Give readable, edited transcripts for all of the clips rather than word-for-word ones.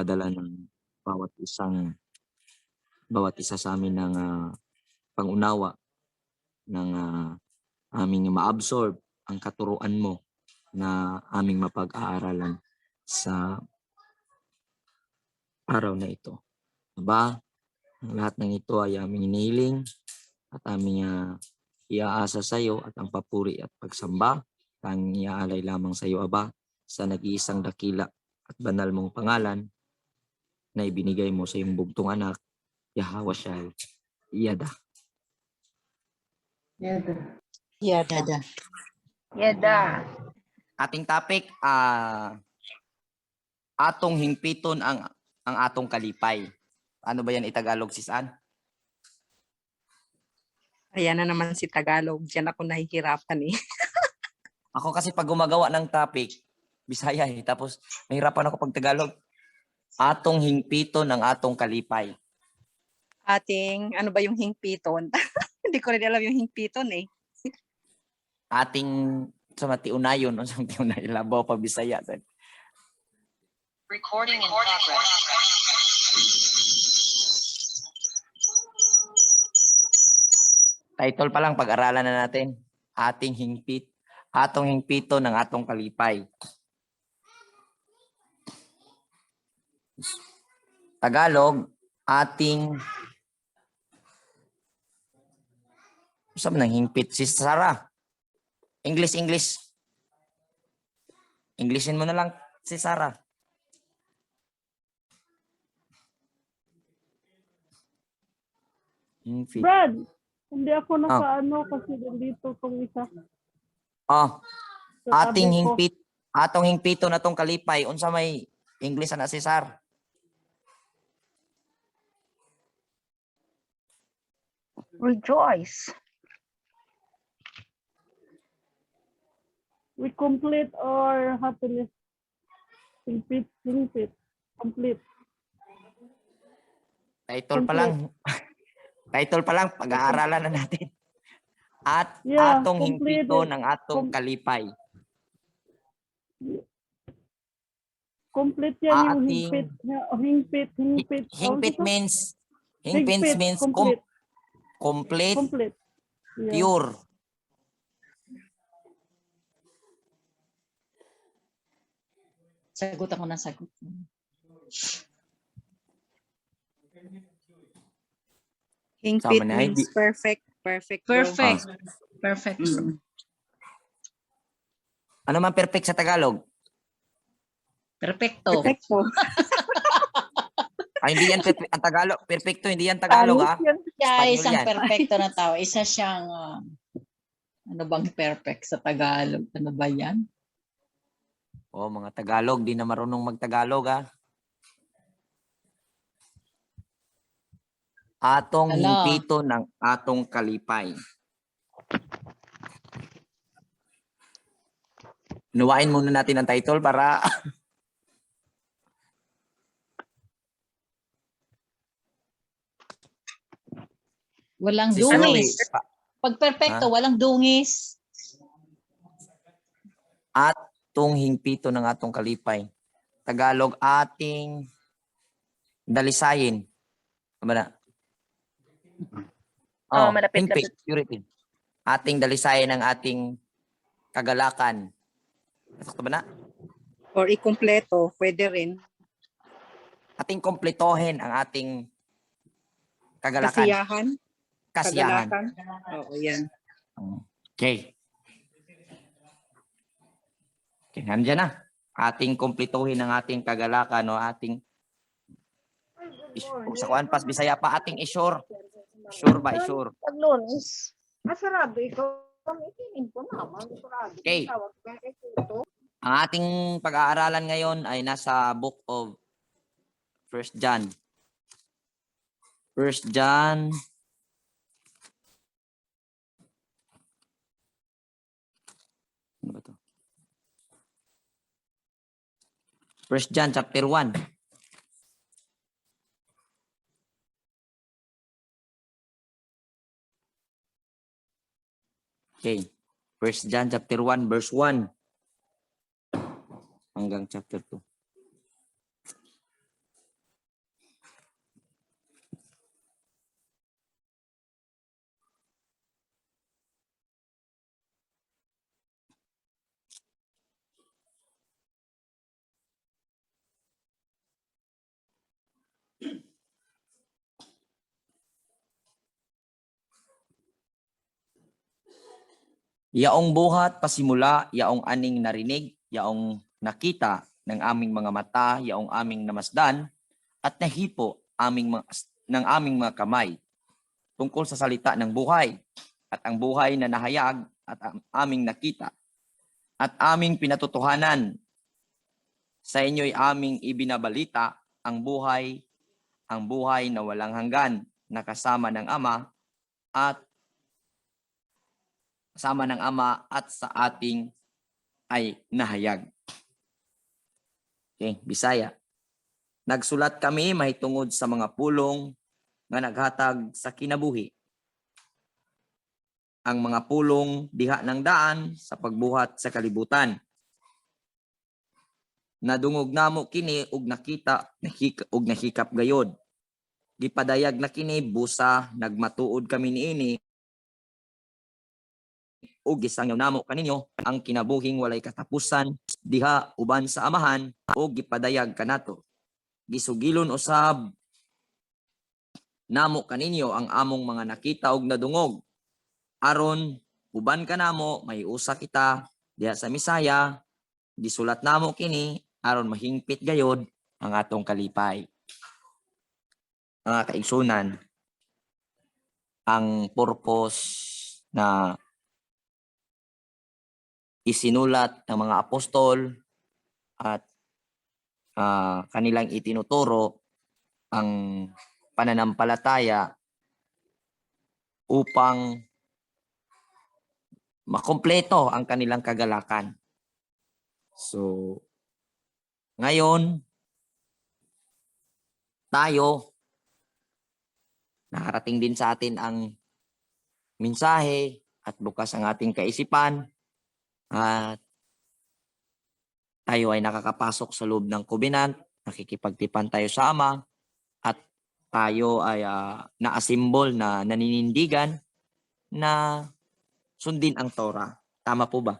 pagpadala ng bawat isa sa amin ng pangunawa ng aming ma-absorb ang katuruan mo na aming mapag-aaralan sa araw na ito. Aba, ang lahat ng ito ay aming inihiling at aming iaasa sa iyo at ang papuri at pagsamba ang iaalay lamang sa iyo, Aba, sa nag-iisang dakila at banal mong pangalan na ibinigay mo sa iyong bugtong anak, Yahweh Shai, Yada. Yada. Ating topic, atong hingpiton ang atong kalipay. Ano ba yan itagalog, Sis Ann? Ayan na naman si Tagalog. Diyan ako nahihirapan eh. Ako kasi pag gumagawa ng topic, Bisaya eh. Tapos nahirapan ako pag Tagalog. Atong hingpiton ang atong kalipay. Ano ba yung hingpiton? Hindi ko rin alam yung hingpiton eh. Ating sa matiunayon o sa matiunayon labaw pag Bisaya. Recording in progress. Title pa lang, pag-aralan na natin. Atong hingpito ng atong kalipay. Tagalog, saan nang hingpit si Sarah? Englishin mo na lang si Sarah. Hingpit. Brad, hindi ako nakaano kasi dito tong isa. Atong hingpito na tong kalipay, unsa may English na si Sar? Rejoice. We complete our happiness. Hingpit. Complete. Title pa lang, pag-aaralan na natin. At atong hingpito ng atong kalipay. Complete yan yung hingpit. Hingpit means complete. Yeah. Pure. Sagot ako ng sagot. Hingpit means perfect. Perfect. Ano man perfect sa Tagalog? Perfecto. Ay, hindi yan perfect. Ang Tagalog, perfecto, hindi yan Tagalog Kaya Espanyol isang yan. perfecto na tao. Isa siyang, ano bang perfect sa Tagalog? Ano ba yan? Mga Tagalog, di na marunong mag-Tagalog Atong hingpito ng atong kalipay. Nuwain muna natin ang title para Walang dungis. Pag perfecto, walang dungis. Atong hingpito ng atong kalipay. Tagalog, ating dalisayin. Ano na? Hingpit, purity. Ating dalisayin ang ating kagalakan. Sakto ba na? Or ikumpleto, pwede rin. Ating kompletohin ang ating kagalakan. Kasiyahan. Oo, yan. Okay, nandiyan na. Ating kompletohin ang ating kagalakan o ating sa kuan pas Bisaya pa ating isure. Sure ba? Sure. Paglunes, masarado ikaw. Okay. Ang ating pag-aaralan ngayon ay nasa book of 1 John. 1 John. Ano ba to? 1 John chapter 1. Okay. 1 John chapter 1 verse 1 hanggang chapter 2. Yaong buhat pasimula, yaong aning narinig, yaong nakita ng aming mga mata, yaong aming namasdan, at nahipo ng aming mga kamay tungkol sa salita ng buhay, at ang buhay na nahayag at ang aming nakita at aming pinatutuhanan. Sa inyo'y aming ibinabalita ang buhay na walang hanggan, na kasama ng Ama at sa ating ay nahayag. Okay, Bisaya. Nagsulat kami mahitungod sa mga pulong nga naghatag sa kinabuhi. Ang mga pulong diha ng daan sa pagbuhat sa kalibutan. Nadungog namo kini ug nakikap gayod. Gipadayag na kini busa nagmatuod kami niini ug gisangyaw namo kaninyo ang kinabuhing walay katapusan diha uban sa Amahan ug gipadayag kanato. Gisugilon usab namo kaninyo ang among mga nakita ug nadungog. Aron uban kanamo may usa kita diha sa Misaya, gisulat namo kini aron mahingpit gayod ang atong kalipay. Mga kaigsunan, ang purpose na isinulat ng mga apostol at kanilang itinuturo ang pananampalataya upang makumpleto ang kanilang kagalakan. So, ngayon, tayo, nakarating din sa atin ang mensahe at bukas ang ating kaisipan at tayo ay nakakapasok sa loob ng covenant, nakikipagtipan tayo sa Ama at tayo ay naasimbol na naninindigan na sundin ang Torah. Tama po ba?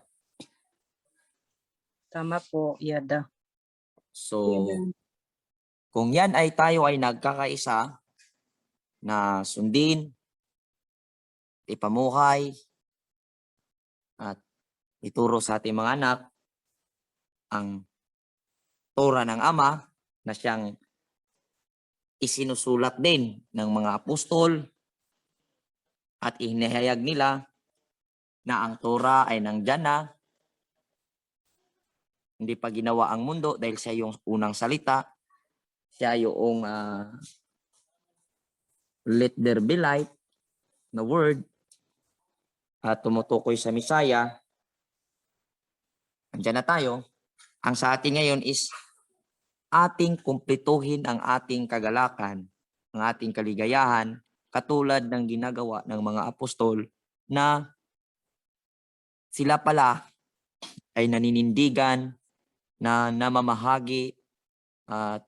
Tama po, Yada. So, kung yan ay tayo ay nagkakaisa na sundin, ipamuhay, at ituro sa ating mga anak ang Torah ng Ama na siyang isinusulat din ng mga apostol at inihayag nila na ang Torah ay nandyan na, hindi pa ginawa ang mundo dahil siya yung unang salita, siya yung let there be light na word at tumutukoy sa Misaya. Andyan na tayo. Ang sa atin ngayon is ating kumpletuhin ang ating kagalakan, ang ating kaligayahan, katulad ng ginagawa ng mga apostol na sila pala ay naninindigan, na namamahagi at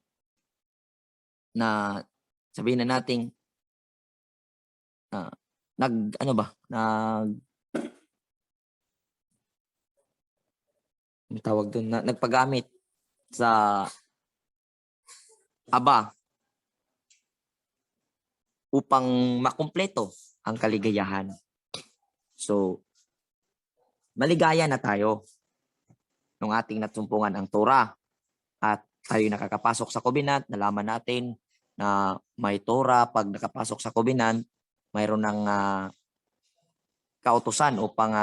na sabihin na nating tawag doon, na nagpagamit sa Aba upang makumpleto ang kaligayahan. So, maligaya na tayo nung ating natsumpungan ang Torah at tayo nakakapasok sa covenant. Nalaman natin na may Torah. Pag nakapasok sa covenant, mayroon ng kautusan upang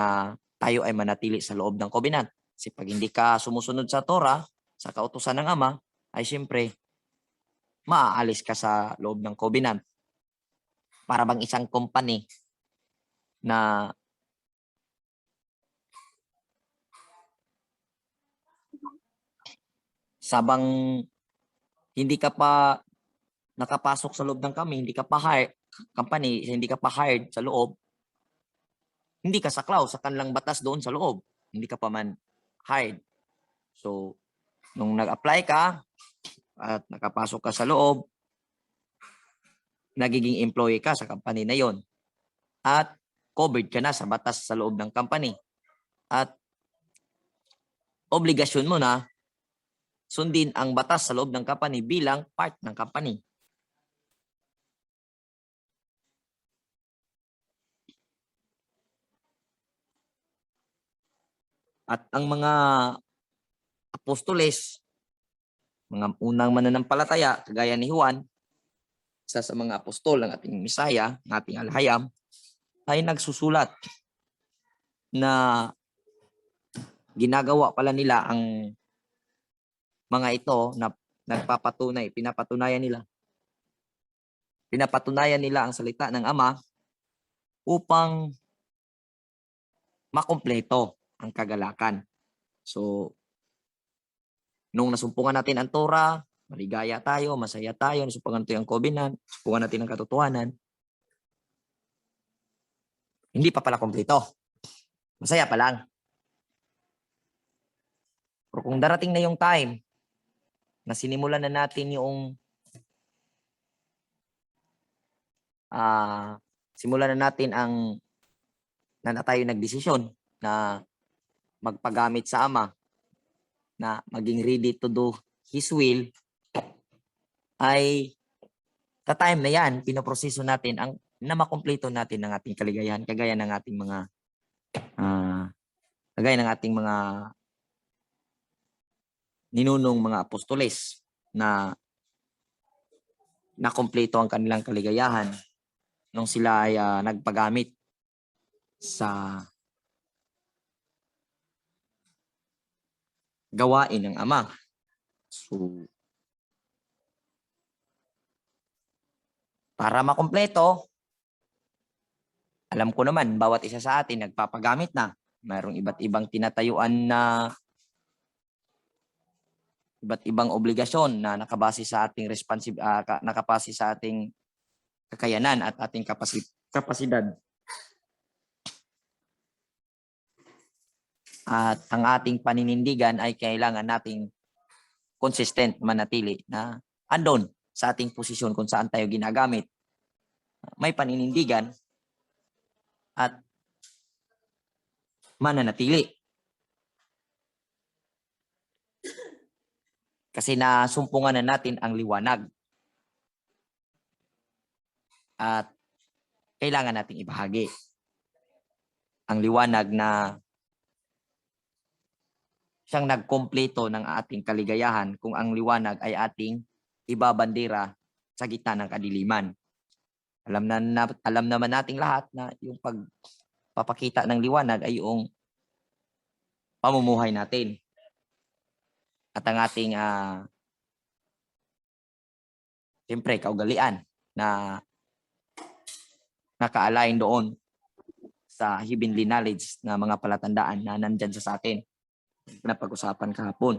tayo ay manatili sa loob ng covenant. Kasi pag hindi ka sumusunod sa Torah, sa kautusan ng Ama, ay siyempre maaalis ka sa loob ng covenant. Para bang isang company na sabang hindi ka pa nakapasok sa loob ng hindi ka pa hired, company, hindi ka pa hired sa loob, hindi ka saklaw sa kanilang batas doon sa loob. Hindi ka pa man hired. So, nung nag-apply ka at nakapasok ka sa loob, nagiging employee ka sa company na yon. At covered ka na sa batas sa loob ng company. At obligasyon mo na sundin ang batas sa loob ng company bilang part ng company. At ang mga apostoles, mga unang mananampalataya, kagaya ni Juan, isa sa mga apostol ng ating Misaya, ng ating alhayam, ay nagsusulat na ginagawa pala nila ang mga ito na pinapatunayan nila ang salita ng Ama upang makumpleto ang kagalakan. So, nung nasumpungan natin ang Torah, maligaya tayo, masaya tayo, nasumpungan natin ang covenant, nasumpungan natin ang katotohanan, hindi pa pala kumpleto. Masaya pa lang. Pero kung darating na yung time na sinimulan na natin yung simulan na natin na tayo nagdesisyon na magpagamit sa Ama, na maging ready to do His will, ay sa time na yan, pinoproseso natin na makumpleto natin ang ating kaligayahan, kagaya ng ating mga ninunong mga apostoles na nakumpleto ang kanilang kaligayahan nung sila ay nagpagamit sa gawain ng Ama. So, para makumpleto, alam ko naman, bawat isa sa atin nagpapagamit na. Mayroong iba't ibang tinatayuan na iba't ibang obligasyon na nakabase sa ating nakabase sa ating kakayanan at ating kapasidad. At ang ating paninindigan ay kailangan nating consistent, manatili na andon sa ating posisyon kung saan tayo ginagamit. May paninindigan at mananatili. Kasi nasumpungan na natin ang liwanag. At kailangan nating ibahagi ang liwanag na siyang nagkompleto ng ating kaligayahan kung ang liwanag ay ating ibabandera sa gitna ng kadiliman. Alam naman nating lahat na yung pagpapakita ng liwanag ay yung pamumuhay natin. At ang ating siyempre kaugalian na naka-align doon sa heavenly knowledge na mga palatandaan na nandyan sa atin na pag-usapan kahapon.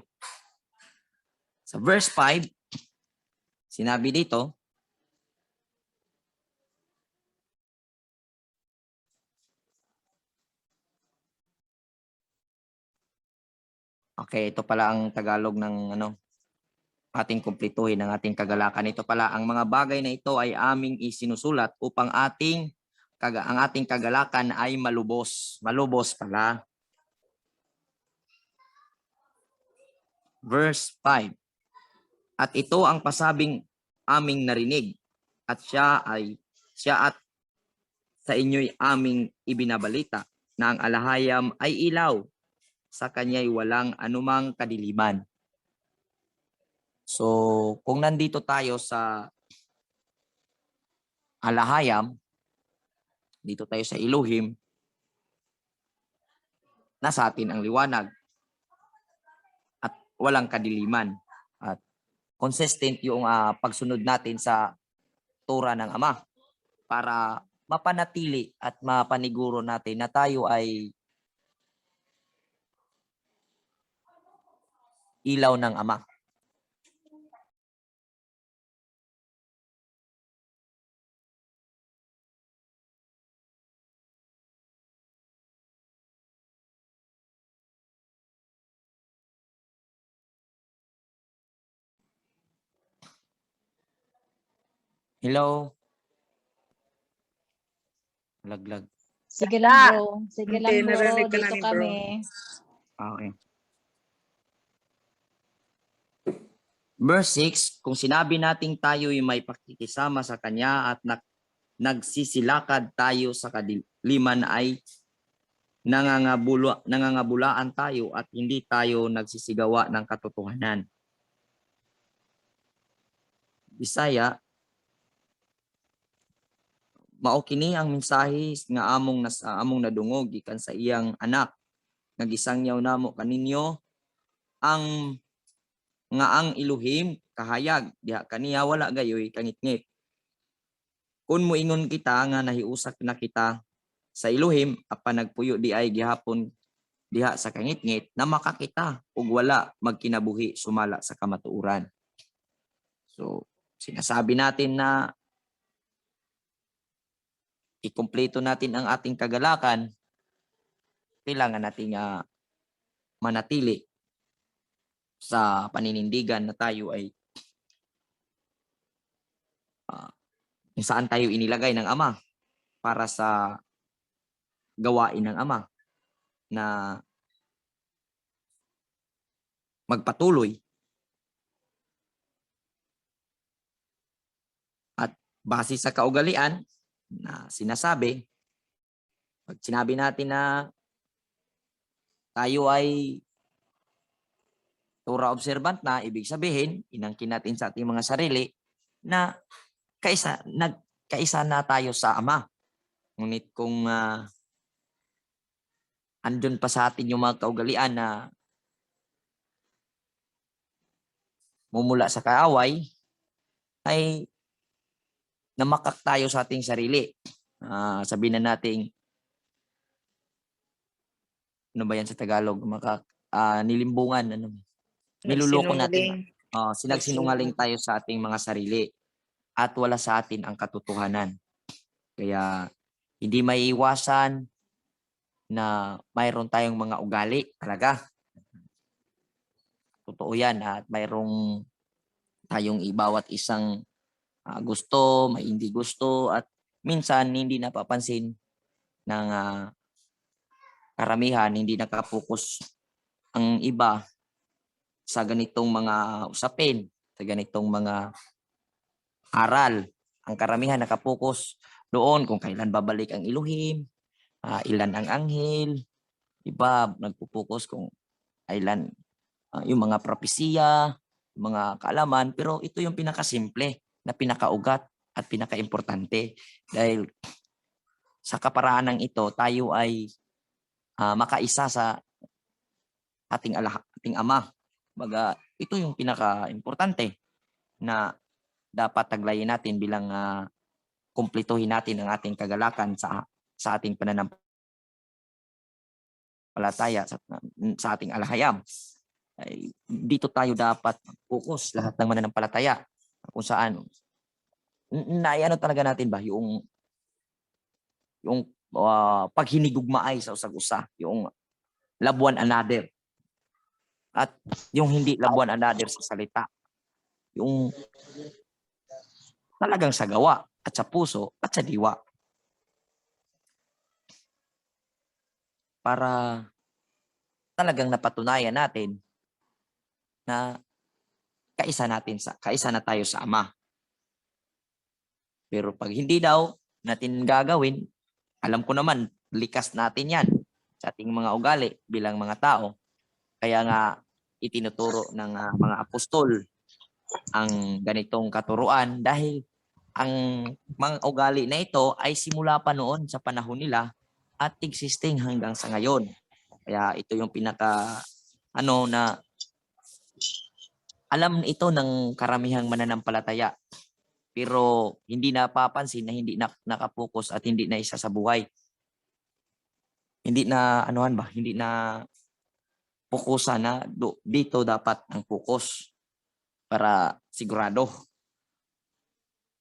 Sa verse 5, sinabi dito, okay, ito pala ang Tagalog ng ating kumpletuhin ng ating kagalakan. Ito pala, ang mga bagay na ito ay aming isinusulat upang ang ating kagalakan ay malubos. Malubos pala. Verse 5. At ito ang pasabing aming narinig, at siya at sa inyo'y aming ibinabalita na ang alahayam ay ilaw, sa kanya'y walang anumang kadiliman. So, kung nandito tayo sa alahayam, dito tayo sa Elohim, nasa atin ang liwanag at walang kadiliman. At consistent yung pagsunod natin sa Torah ng Ama para mapanatili at mapaniguro natin na tayo ay ilaw ng Ama. Hello? Laglag. Sige lang, bro. Sige lang, Hindi, bro. narinig ka Dito namin, bro. kami. Okay. Verse 6, kung sinabi nating tayo'y may pakikisama sa Kanya at nagsisilakad tayo sa kadiliman ay nangangabulaan tayo at hindi tayo nagsisigawa ng katotohanan. Bisaya, mao kini ang mensahe nga among nadungog gikan sa iyang anak nga gisangyaw namo kaninyo ang Elohim kahayag diha kaniya wala gayoy kangitngit. Kun moingon kita nga nahiusak na kita sa Elohim apan nagpuyo di ay gihapon diha sa kangitngit na makakita ug wala magkinabuhi sumala sa kamatuoran. So sinasabi natin na ikumpleto natin ang ating kagalakan, kailangan natin manatili sa paninindigan na tayo ay kung saan tayo inilagay ng Ama para sa gawain ng Ama na magpatuloy at base sa kaugalian na sinasabi, pag sinabi natin na tayo ay Torah observant na, ibig sabihin, inangkin natin sa ating mga sarili na kaisa na tayo sa Ama. Ngunit kung andun pa sa atin yung mga kaugalian na mumula sa kaaway, ay namakak tayo sa ating sarili. Sabihin na natin, ano ba yan sa Tagalog? Nilimbungan, niluloko natin. Sinagsinungaling tayo sa ating mga sarili at wala sa atin ang katotohanan. Kaya hindi maiiwasan na mayroon tayong mga ugali talaga. Totoo yan at mayroong tayong ibawat isang gusto, may hindi gusto at minsan hindi napapansin ng karamihan, hindi nakapokus ang iba sa ganitong mga usapin, sa ganitong mga aral. Ang karamihan nakapokus doon kung kailan babalik ang Elohim, ilan ang anghel, iba nagpupokus kung kailan yung mga propesiya, mga kaalaman, pero ito yung pinakasimple na pinakaugat at pinakaimportante dahil sa kaparaanang ito tayo ay makaisa sa ating Ama. Baga, ito yung pinaka-importante na dapat taglayin natin bilang kumplituhin natin ang ating kagalakan sa ating pananampalataya sa ating alahayam. Ay, dito tayo dapat focus lahat ng mananampalataya kung saan ano talaga natin ba yung paghinigugmaay sa usag-usa, yung love one another. At yung hindi love one another sa salita. Yung talagang sa gawa at sa puso at sa diwa. Para talagang napatunayan natin na kaisa na tayo sa Ama. Pero pag hindi daw natin gagawin, alam ko naman, likas natin yan sa ating mga ugali bilang mga tao. Kaya nga itinuturo ng mga apostol ang ganitong katuruan dahil ang mga ugali na ito ay simula pa noon sa panahon nila at existing hanggang sa ngayon. Kaya ito yung pinaka na alam ito ng karamihang mananampalataya pero hindi napapansin na hindi nakapokus at hindi na isa sa buhay. Hindi na hindi na fokusan na dito dapat ang focus para sigurado.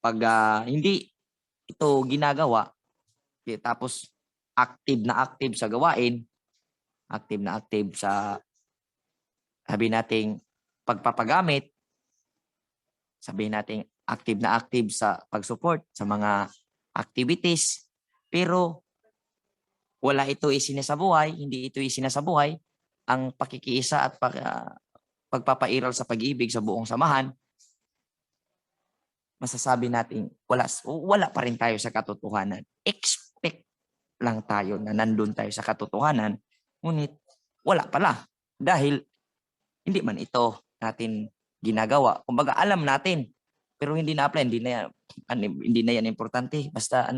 Pag hindi ito ginagawa, tapos active sa gawain, active sa sabihin nating pagpapagamit, sabihin nating active sa pag-support sa mga activities, pero wala ito isinasabuhay, hindi ito isinasabuhay ang pakikiisa at pagpapairal sa pag-ibig sa buong samahan, masasabi natin wala pa rin tayo sa katotohanan. Expect lang tayo na nandun tayo sa katotohanan, ngunit wala pala. Dahil hindi man ito natin ginagawa. Kumbaga alam natin, pero hindi na-apply, hindi na yan importante. Basta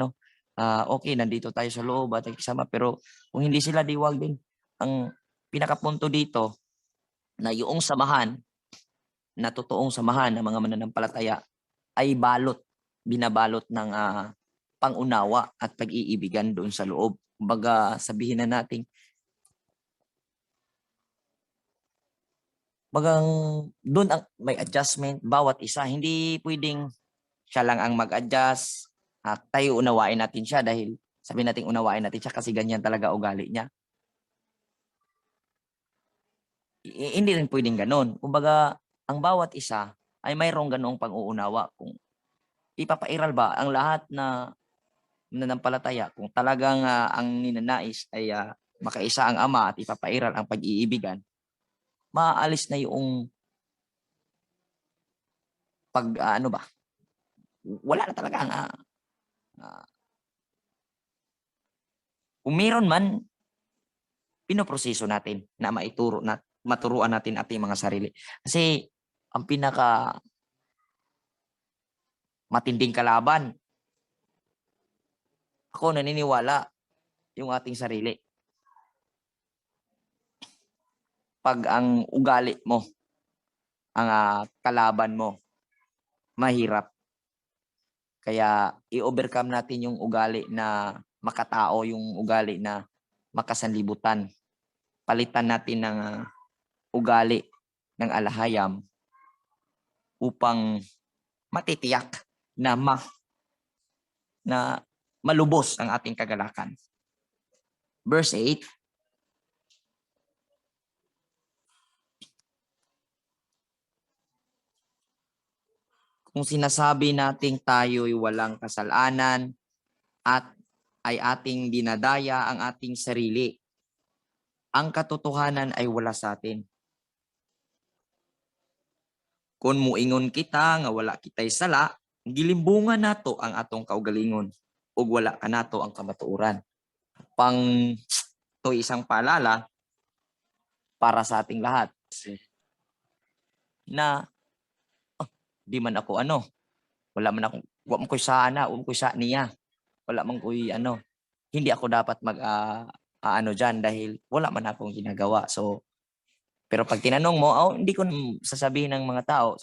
okay, nandito tayo sa loob at kasama, pero kung hindi sila diwag din. Ang pinakapunto dito na yung samahan, na totoong samahan ng mga mananampalataya ay binabalot ng pangunawa at pag-iibigan doon sa loob. Kumbaga sabihin na natin, bagang doon ang may adjustment bawat isa. Hindi pwedeng siya lang ang mag-adjust at tayo unawain natin siya dahil sabihin natin unawain natin siya kasi ganyan talaga ugali niya. Hindi rin pwedeng ganon. Kumbaga, ang bawat isa ay mayroong ganoong pang-uunawa. Kung ipapairal ba ang lahat na nananampalataya, kung talagang ang ninanais ay makaisa ang Ama at ipapairal ang pag-iibigan, maaalis na yung wala na talaga ang kung meron man, pinoproseso natin na maturuan natin ating mga sarili. Kasi ang pinaka matinding kalaban, ako naniniwala, yung ating sarili. Pag ang ugali mo, ang kalaban mo, mahirap. Kaya i-overcome natin yung ugali na makatao, yung ugali na makasanlibutan. Palitan natin ng ugali ng alahayam upang matitiyak na malubos ang ating kagalakan. Verse 8. Kung sinasabi nating tayo'y walang kasalanan at ay ating dinadaya ang ating sarili, ang katotohanan ay wala sa atin. Kung muingon kita nga wala kitay sala, gilimbungan nato ang atong kaugalingon ug wala ka nato ang kamatuoran. To isang paalala para sa ating lahat na di man ako wala man akong wa man ko'y sana, ko'y sa niya. Wala man ko'y hindi ako dapat diyan dahil wala man akong ginagawa. So pero pag tinanong mo, hindi ko sasabihin ng tao,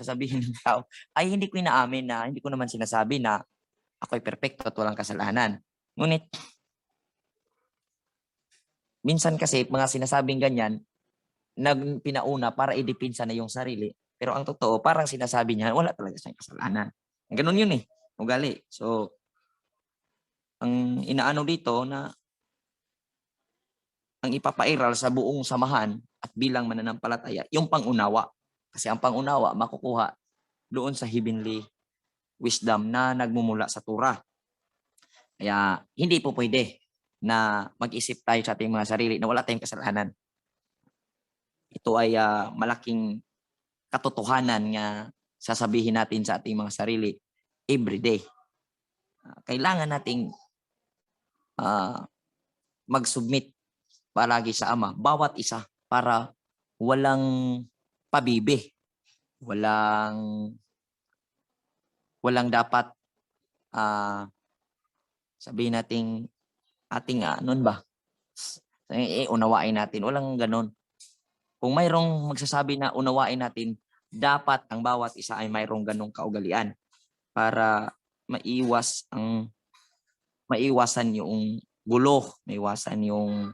ay hindi ko inaamin na hindi ko naman sinasabi na ako'y perpekto at walang kasalanan. Ngunit minsan kasi mga sinasabing ganyan, pinauna para idepinsa na yung sarili. Pero ang totoo, parang sinasabi niya, wala talaga siyang kasalanan. Ganun yun ugali. So, ang inaano dito na ang ipapairal sa buong samahan at bilang mananampalataya, yung pangunawa. Kasi ang pangunawa makukuha doon sa heavenly wisdom na nagmumula sa Torah. Kaya hindi po pwede na mag-isip tayo sa ating mga sarili na wala tayong kasalanan. Ito ay malaking katotohanan nga sasabihin natin sa ating mga sarili everyday. Kailangan nating mag-submit palagi sa Ama, bawat isa, para walang pabibi, walang dapat sabihin nating ating unawain natin, walang ganon. Kung mayroong magsasabi na unawain natin, dapat ang bawat isa ay mayroong ganong kaugalian para maiwasan yung gulo, maiwasan yung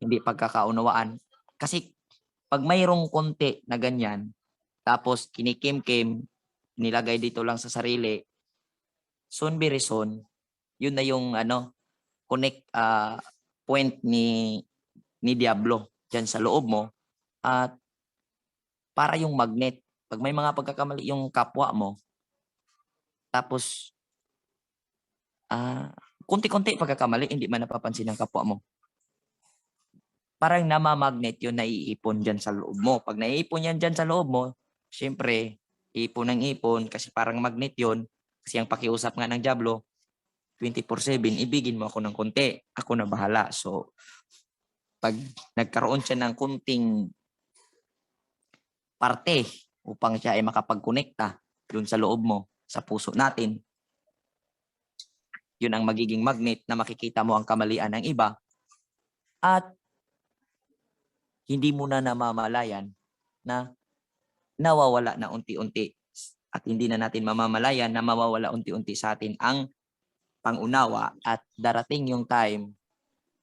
hindi pagkakaunawaan. Kasi pag mayroong konti na ganyan, tapos kinikim-kim, nilagay dito lang sa sarili, soon very soon, yun na yung connect point ni Diablo dyan sa loob mo. At para yung magnet, pag may mga pagkakamali yung kapwa mo, tapos kunti-kunti pagkakamali, hindi man napapansin ng kapwa mo, parang namamagnet yun, naiipon dyan sa loob mo. Pag naiipon yan dyan sa loob mo, syempre, ipon ng ipon kasi parang magnet yun. Kasi ang pakiusap nga ng Diablo, 24/7, ibigin mo ako ng konti. Ako na bahala. So, pag nagkaroon siya ng kunting parte upang siya ay makapag-konekta dun sa loob mo, sa puso natin, yun ang magiging magnet na makikita mo ang kamalian ng iba at hindi mo na namamalayan na nawawala na unti-unti at hindi na natin mamamalayan na mawawala unti-unti sa atin ang pangunawa at darating yung time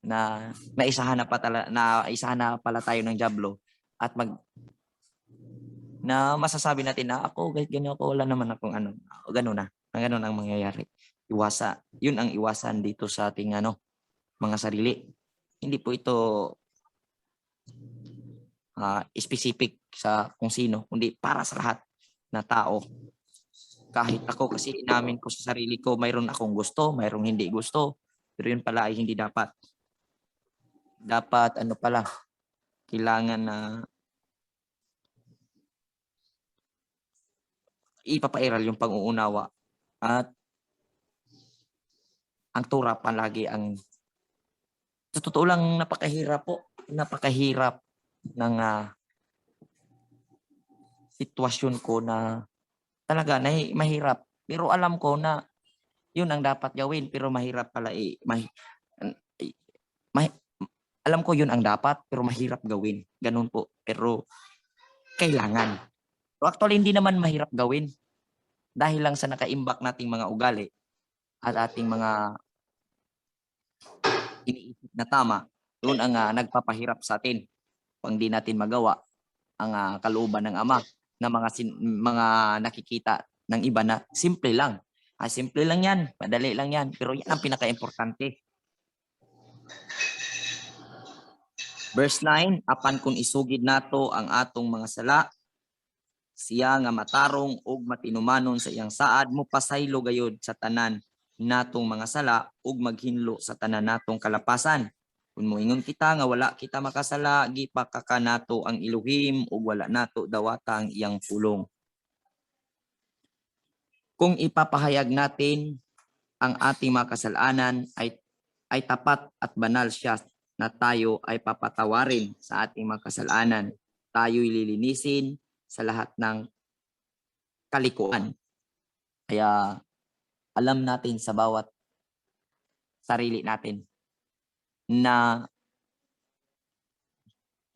na naisahan na pala tayo ng Diablo at na masasabi natin na ako kahit ganyan ako wala naman akong ano, gano'n na. Ganun ang mangyayari. Yun ang iwasan dito sa ating mga sarili. Hindi po ito specific sa kung sino, kundi para sa lahat na tao. Kahit ako kasi inamin ko sa sarili ko, mayroon akong gusto, mayroong hindi gusto. Pero yun pala ay hindi dapat. Dapat kailangan na ipapairal yung pang-uunawa at ang tura palagi ang sa totoo lang napakahirap ng sitwasyon ko na talaga mahirap pero alam ko na yun ang dapat gawin pero mahirap pala alam ko yun ang dapat pero mahirap gawin ganun po pero kailangan. So actually hindi naman mahirap gawin dahil lang sa nakaimbak nating mga ugali at ating mga iniisip na tama, yun ang nagpapahirap sa atin kung di natin magawa ang kalooban ng Ama na mga nakikita ng iba na simple lang. Simple lang yan, madali lang yan, pero yan ang pinaka-importante. Verse 9, apan kung isugid nato ang atong mga sala, siya nga matarong ug matinumanon sa iyang saad mo pasaylo gayud sa tanan natong mga sala ug maghinlo sa tanan natong kalapasan. Kung moingon kita nga wala kita makasala, gipakaka nato ang Elohim ug wala nato dawata ang iyang pulong. Kung ipapahayag natin ang ating mga kasalanan ay tapat at banal siya na tayo ay papatawarin sa ating mga kasalanan. Tayo'y lilinisin sa lahat ng kalikuan. Kaya alam natin sa bawat sarili natin na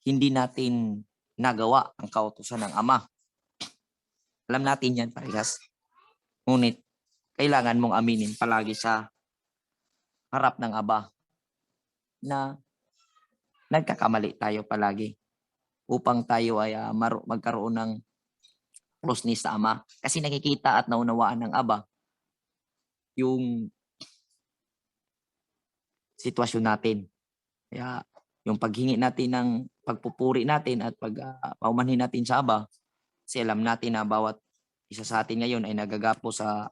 hindi natin nagawa ang kautusan ng Ama. Alam natin yan parehas. Ngunit kailangan mong aminin palagi sa harap ng Aba na nagkakamali tayo palagi upang tayo ay magkaroon ng closeness sa Ama. Kasi nakikita at naunawaan ng Aba yung sitwasyon natin. Kaya yung paghingi natin ng pagpupuri natin at paumanhin natin sa Aba, kasi alam natin na bawat isa sa atin ngayon ay nagagapo sa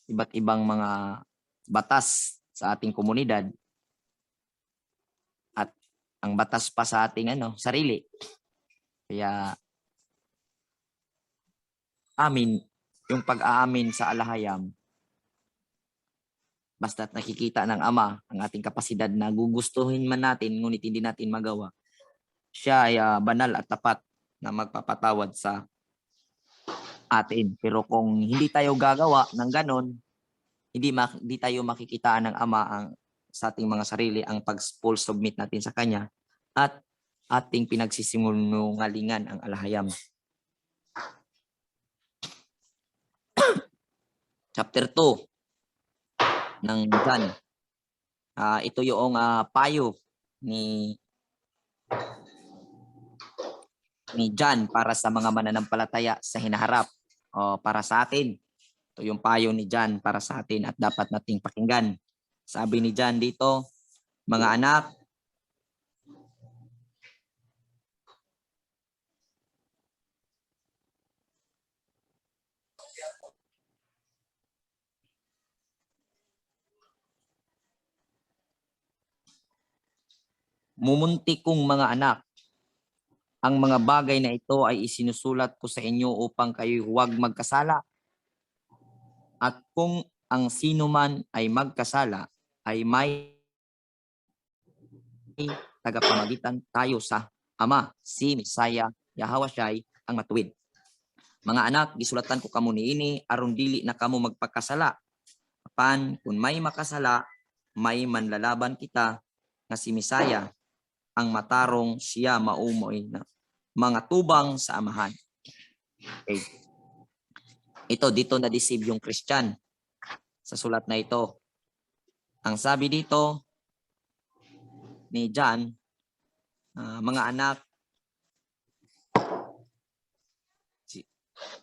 iba't ibang mga batas sa ating komunidad at ang batas pa sa ating sarili. Kaya yung pag-aamin sa alahayam, basta't nakikita ng Ama ang ating kapasidad na gugustuhin man natin ngunit hindi natin magawa, siya ay banal at tapat na magpapatawad sa atin. Pero kung hindi tayo gagawa ng ganon, hindi tayo makikitaan ng Ama sa ating mga sarili ang pag-full submit natin sa Kanya at ating pinagsisinungalingan ang alahayam. Chapter 2 ng John. Ito yung payo ni John para sa mga mananampalataya sa hinaharap o para sa atin. Ito yung payo ni John para sa atin at dapat nating pakinggan. Sabi ni John dito, mga anak, mumunti kong mga anak, ang mga bagay na ito ay isinusulat ko sa inyo upang kayo huwag magkasala. At kung ang sino man ay magkasala ay may tagapamagitan tayo sa Ama, si Misaya Yahawashai ang matuwid. Mga anak, gisulatan ko kamo niini aron dili na kamo magpakasala. Apan kung may makasala, may manlalaban kita nga si Misaya ang matarong siya maumoy na mga tubang sa amahan. Okay. Ito dito na deceive yung Christian sa sulat na ito. Ang sabi dito ni John, mga anak,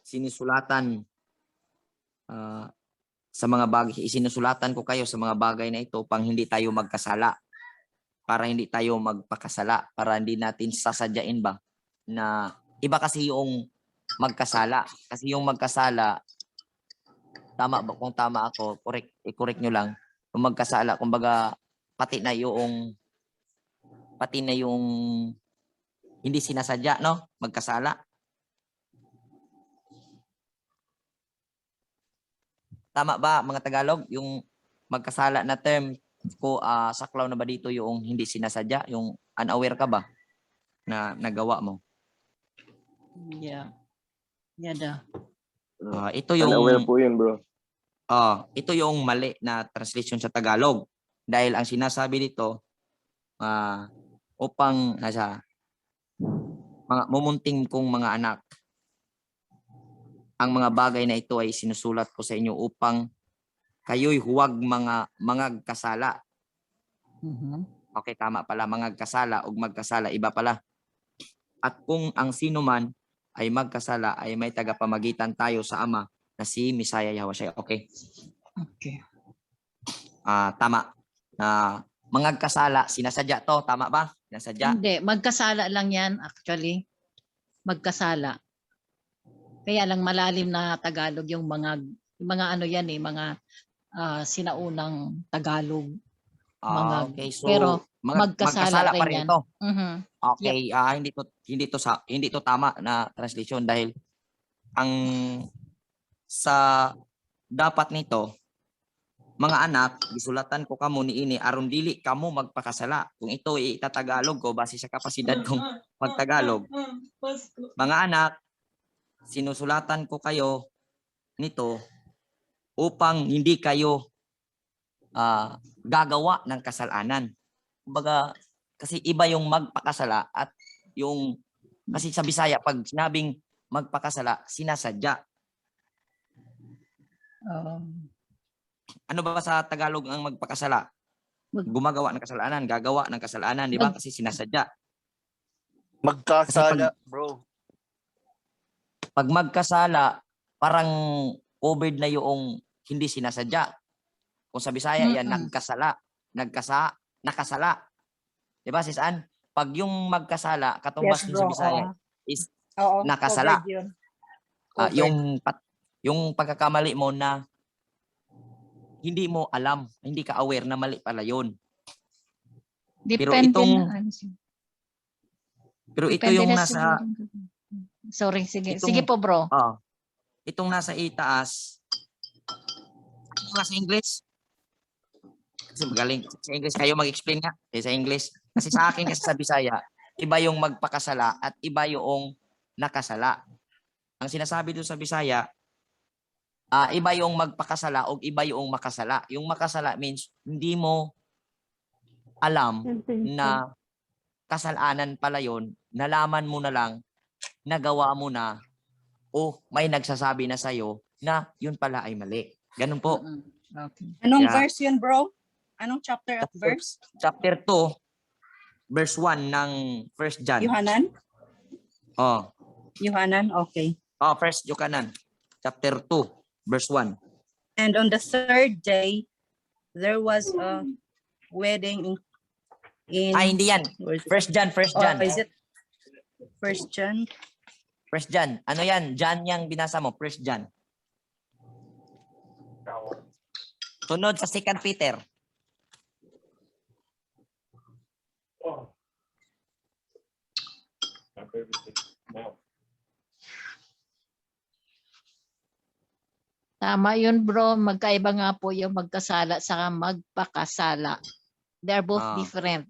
sinisulatan sa mga bagay, isinusulatan ko kayo sa mga bagay na ito pang hindi tayo magkasala, para hindi tayo magpakasala, para hindi natin sasadyain ba na iba kasi yung magkasala. Kasi yung magkasala, tama ba? Kung tama ako, correct nyo lang. Kung magkasala, kumbaga pati na yung hindi sinasadya, no? Magkasala. Tama ba mga Tagalog? Yung magkasala na term ko, saklaw na ba dito yung hindi sinasadya? Yung unaware ka ba na nagawa mo? Yeah. Yada. Ito yung Unaware po yun, bro. ito yung mali na translation sa Tagalog. Dahil ang sinasabi dito, upang mga mumunting kong mga anak, ang mga bagay na ito ay sinusulat ko sa inyo upang kayo'y huwag mangagkasala. Okay, tama pala, mangagkasala o magkasala, iba pala. At kung ang sino man ay magkasala, ay may tagapamagitan tayo sa Ama na si Misaya Yahweh. Okay. Okay. Tama. Mangagkasala, sinasadya to, tama ba? Sinasadya. Hindi, magkasala lang yan actually. Magkasala. Kaya lang malalim na Tagalog yung mga ano yan mga sinaunang Tagalog. Okay, so pero magkasala rin pa rin yan. to. Mhm. Okay, hindi to tama na translation dahil ang sa dapat nito, mga anak, gisulatan ko kamo niini aron dili kamo magpakasala. Kung ito ay itatagalog ko base sa kapasidad kong pagtagalog. Mga anak, sinusulatan ko kayo nito upang hindi kayo gagawa ng kasalanan. Kumbaga, kasi iba yung magpakasala at yung, kasi sa Bisaya, pag sinabing magpakasala, sinasadya. Ano ba sa Tagalog ang magpakasala? Gumagawa ng kasalanan, gagawa ng kasalanan, di ba? Kasi sinasadya. Magkasala, bro. Pag magkasala, parang covered na yung hindi sinasadya. Kung sa Bisaya, yan, nakasala. Di ba, sis Ann? Pag yung magkasala, katumbas Yes, din sa bro. Bisaya, is Oo, nakasala. covered yun. Covered. Yung pagkakamali mo na hindi mo alam, hindi ka aware na mali pala yun. Depende Pero ito depende yung na nasa... Sorry, sige. Sige po, bro. Itong nasa itaas, sa English. Kasi magaling sa English, kayo mag-explain nga sa English. Kasi sa akin kasi sa Bisaya, iba yung magpakasala at iba yung nakasala. Ang sinasabi doon sa Bisaya, iba yung magpakasala o iba yung makasala. Yung makasala means hindi mo alam na kasalanan pala yun, nalaman mo na lang, nagawa mo na, o may nagsasabi na sa'yo na yun pala ay mali. Ganun po. Okay. Anong verse yun, bro? Anong chapter at verse? Chapter 2, verse 1 ng 1 John. Yohanan? Yohanan, okay. First Yohanan, chapter 2, verse 1. And on the third day, there was a wedding in Hindi yan. First John. is it First John? First John. Ano yan? John yang binasa mo. First John. Sunod sa 2 Peter. Tama yun bro, magkaiba nga po yung magkasala sa magpakasala. They're both Ah. different.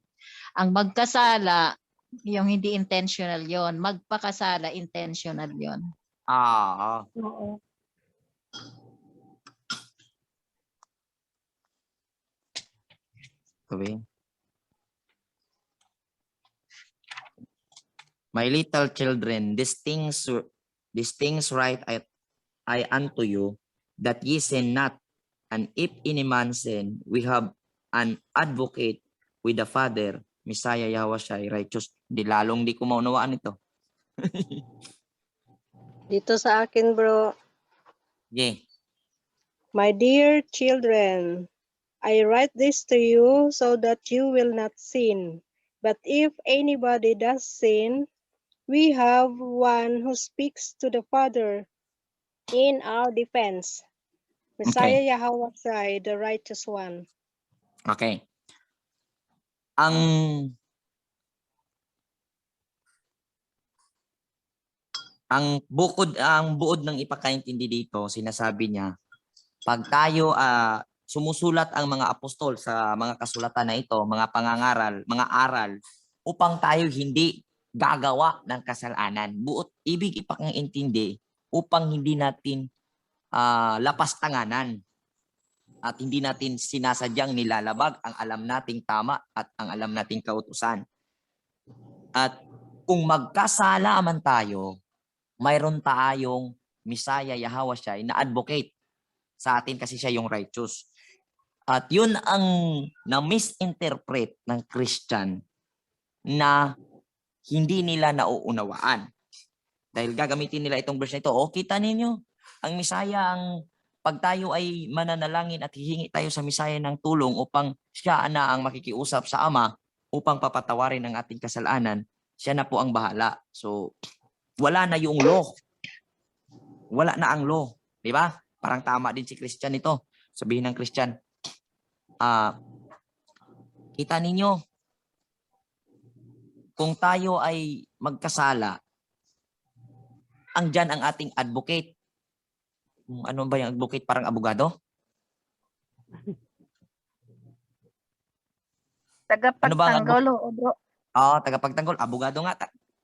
Ang magkasala, yung hindi intentional yon. Magpakasala, intentional yon. Ah, Oo. sabi. My little children, these things write I unto you, that ye sin not. And if any man sin, we have an advocate with the Father, Messiah Yahushua, righteous. Di ko maunawaan ito. Dito sa akin, bro. Yeah. My dear children, I write this to you so that you will not sin. But if anybody does sin, we have one who speaks to the Father in our defense. Messiah Yahushua, the righteous one. Okay. Ang buod ng ipakaintindi dito, sinasabi niya, pag tayo sumusulat ang mga apostol sa mga kasulatan na ito, mga pangangaral, mga aral, upang tayo hindi gagawa ng kasalanan. Buot ibig ipakaintindi upang hindi natin lapastanganan at hindi natin sinasadyang nilalabag ang alam nating tama at ang alam nating kautusan. At kung magkasala man tayo, mayroon tayong Messiah Yahushua na advocate sa atin kasi siya yung righteous. At yun ang na-misinterpret ng Christian na hindi nila nauunawaan. Dahil gagamitin nila itong verse na ito, kita ninyo, ang Messiah, pag tayo ay mananalangin at hihingi tayo sa Messiah ng tulong upang siya na ang makikiusap sa Ama upang papatawarin ang ating kasalanan, siya na po ang bahala. So, wala na yung law. Wala na ang law. Di ba? Parang tama din si Christian ito. Sabihin ng Christian, kita ninyo, kung tayo ay magkasala, andyan ang ating advocate. Ano ba yung advocate? Parang abogado? Tagapagtanggol, bro. Tagapagtanggol. Abogado nga.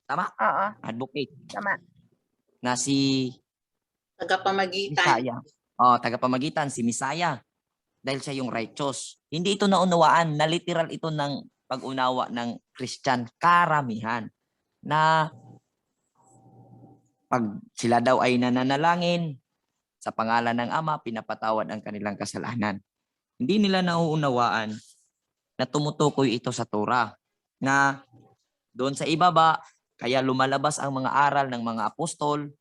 Tama? Oo, Advocate. tama. Na si Tagapamagitan. Messiah. Tagapamagitan, si Messiah. Dahil siya yung righteous. Hindi ito naunawaan, na literal ito ng pag-unawa ng Christian karamihan. Na pag sila daw ay nananalangin sa pangalan ng Ama, pinapatawad ang kanilang kasalanan. Hindi nila nauunawaan na tumutukoy ito sa Torah. Na doon sa ibaba, kaya lumalabas ang mga aral ng mga apostol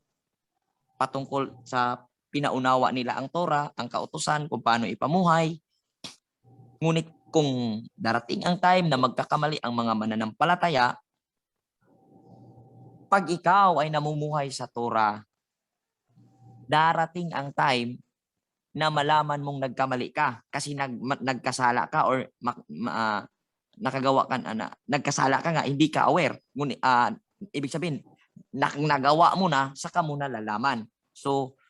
patungkol sa pinaunawa nila ang Torah, ang kautusan, kung paano ipamuhay. Ngunit kung darating ang time na magkakamali ang mga mananampalataya, pag ikaw ay namumuhay sa Torah, darating ang time na malaman mong nagkamali ka kasi nagkasala ka or nakagawa ka nagkasala ka nga, hindi ka aware. Ngunit ibig sabihin, nagawa mo na, saka mo na lalaman. So,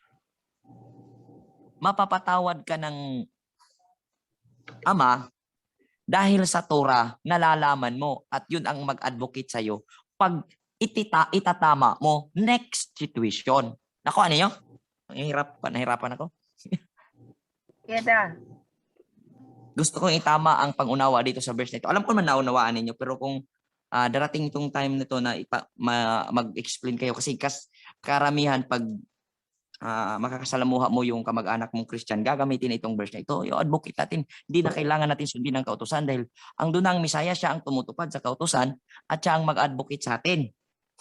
mapapatawad ka ng Ama dahil sa Torah, nalalaman mo at yun ang mag-advocate sa'yo. Pag itatama mo, next situation. Naku, ano yun? Nahirapan ako. Keda. Gusto kong itama ang pangunawa dito sa verse nito. Alam ko man naunawaan ninyo, pero kung darating itong time na to na mag-explain kayo kasi karamihan pag makakasalamuha mo yung kamag-anak mong Christian, gagamitin itong verse na ito. Yung advocate natin, hindi na kailangan natin sundin ang kautusan dahil ang dunang Messiah, siya ang tumutupad sa kautusan at siya ang mag-advocate sa atin.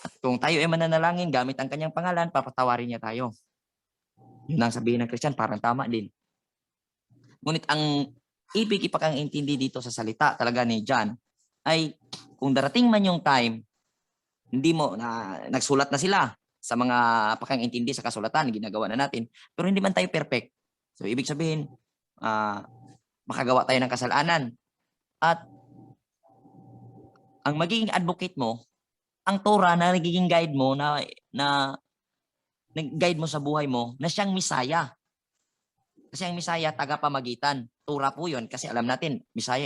At kung tayo ay mananalangin, gamit ang kanyang pangalan, papatawarin niya tayo. Yun ang sabihin ng Christian, parang tama din. Ngunit ang ibig ipakang-intindi dito sa salita talaga ni John ay kung darating man yung time, hindi mo nagsulat na sila sa mga pakang-intindi sa kasulatan, ginagawa na natin, pero hindi man tayo perfect. So ibig sabihin, makagawa tayo ng kasalanan. At ang magiging advocate mo, ang Torah na nagiging guide mo na guide mo sa buhay mo na siyang Messiah. Kasi ang Misaya, tagapamagitan. Torah po yun. Kasi alam natin, Misaya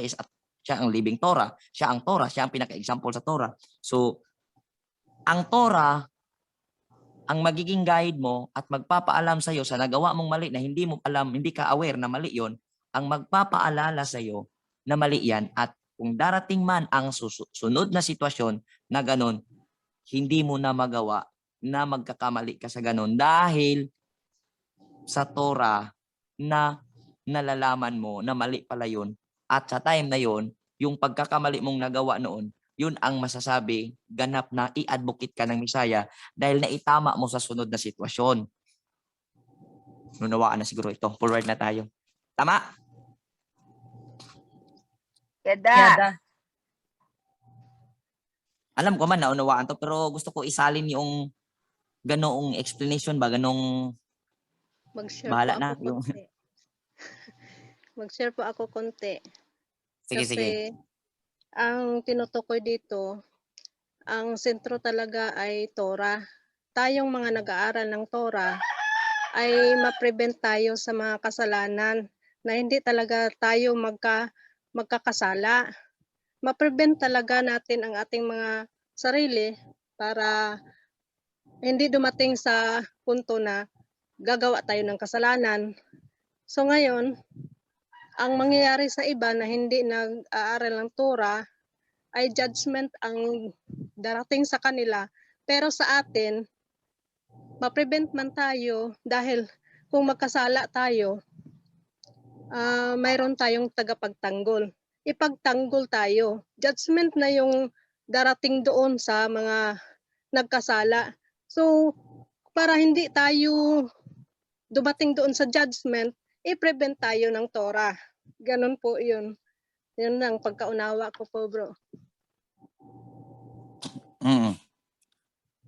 siya ang living Torah. Siya ang Torah. Siya ang pinaka-example sa Torah. So, ang Torah, ang magiging guide mo at magpapaalam sa iyo sa nagawa mong mali na hindi mo alam, hindi ka aware na mali yon, ang magpapaalala sa iyo na mali yan, at kung darating man ang sunod na sitwasyon na ganon, hindi mo na magawa na magkakamali ka sa ganon dahil sa Torah na nalalaman mo na mali pala yun, at sa time na yon, yung pagkakamali mong nagawa noon, yun ang masasabi, ganap na i-advocate ka ng Misaya dahil naitama mo sa sunod na sitwasyon. Nunawaan na siguro ito. Forward na tayo. Tama? Yada. Alam ko man naunawaan to, pero gusto ko isalin yung ganoong explanation ba, ganoong Mag-share bahala po na. ako konti. Mag-share po ako konti. Sige, sige. Kasi ang tinutukoy dito, ang sentro talaga ay Torah. Tayong mga nag-aaral ng Torah ay ma-prevent tayo sa mga kasalanan na hindi talaga tayo magkakasala. Ma-prevent talaga natin ang ating mga sarili para hindi dumating sa punto na gagawa tayo ng kasalanan. So ngayon, ang mangyayari sa iba na hindi nag-aaral ng Torah ay judgment ang darating sa kanila. Pero sa atin, ma-prevent man tayo dahil kung magkasala tayo, mayroon tayong tagapagtanggol. Ipagtanggol tayo. Judgment na yung darating doon sa mga nagkasala. So, para hindi tayo dumating doon sa judgment, i-prevent tayo ng Torah. Ganun po yun. Yun lang, pagkaunawa ko po, bro.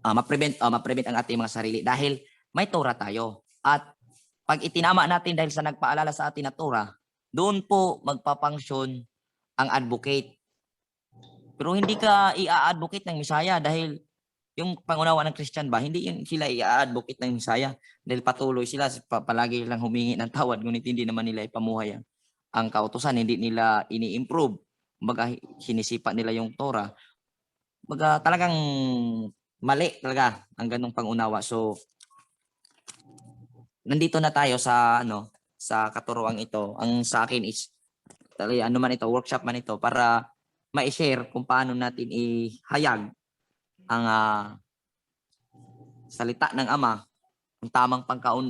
Ma-prevent ang ating mga sarili dahil may Torah tayo. At pag itinama natin dahil sa nagpaalala sa atin na Torah, doon po magpapangsyon ang advocate. Pero hindi ka i-advocate ng Misaya dahil yung pangunawa ng Christian ba, hindi yun sila i-advocate ng Misaya dahil patuloy sila palagi lang humingi ng tawad, ngunit hindi naman nila ipamuhay ang kautusan, hindi nila ini-improve. Kumbaga sinisipa nila yung Torah. Kumbaga talagang mali talaga ang ganung pangunawa. So nandito na tayo sa sa katuruang ito. Ang sa akin is ano man ito, workshop man ito para ma-share kung paano natin ihayag ang salita ng Ama, ang tamang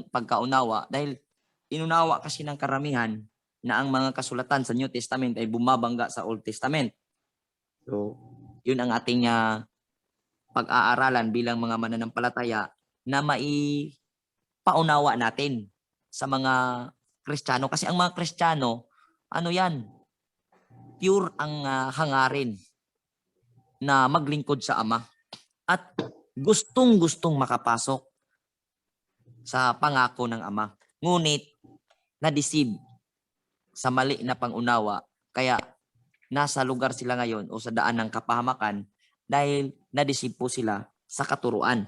pagkaunawa, dahil inunawa kasi ng karamihan na ang mga kasulatan sa New Testament ay bumabangga sa Old Testament. So, yun ang ating pag-aaralan bilang mga mananampalataya na maipaunawa natin sa mga Kristiyano. Kasi ang mga Kristiyano, ano yan? Pure ang hangarin na maglingkod sa Ama. At gustong-gustong makapasok sa pangako ng Ama. Ngunit, na-deceive sa mali na pangunawa. Kaya, nasa lugar sila ngayon o sa daan ng kapahamakan dahil na-deceive po sila sa katuruan.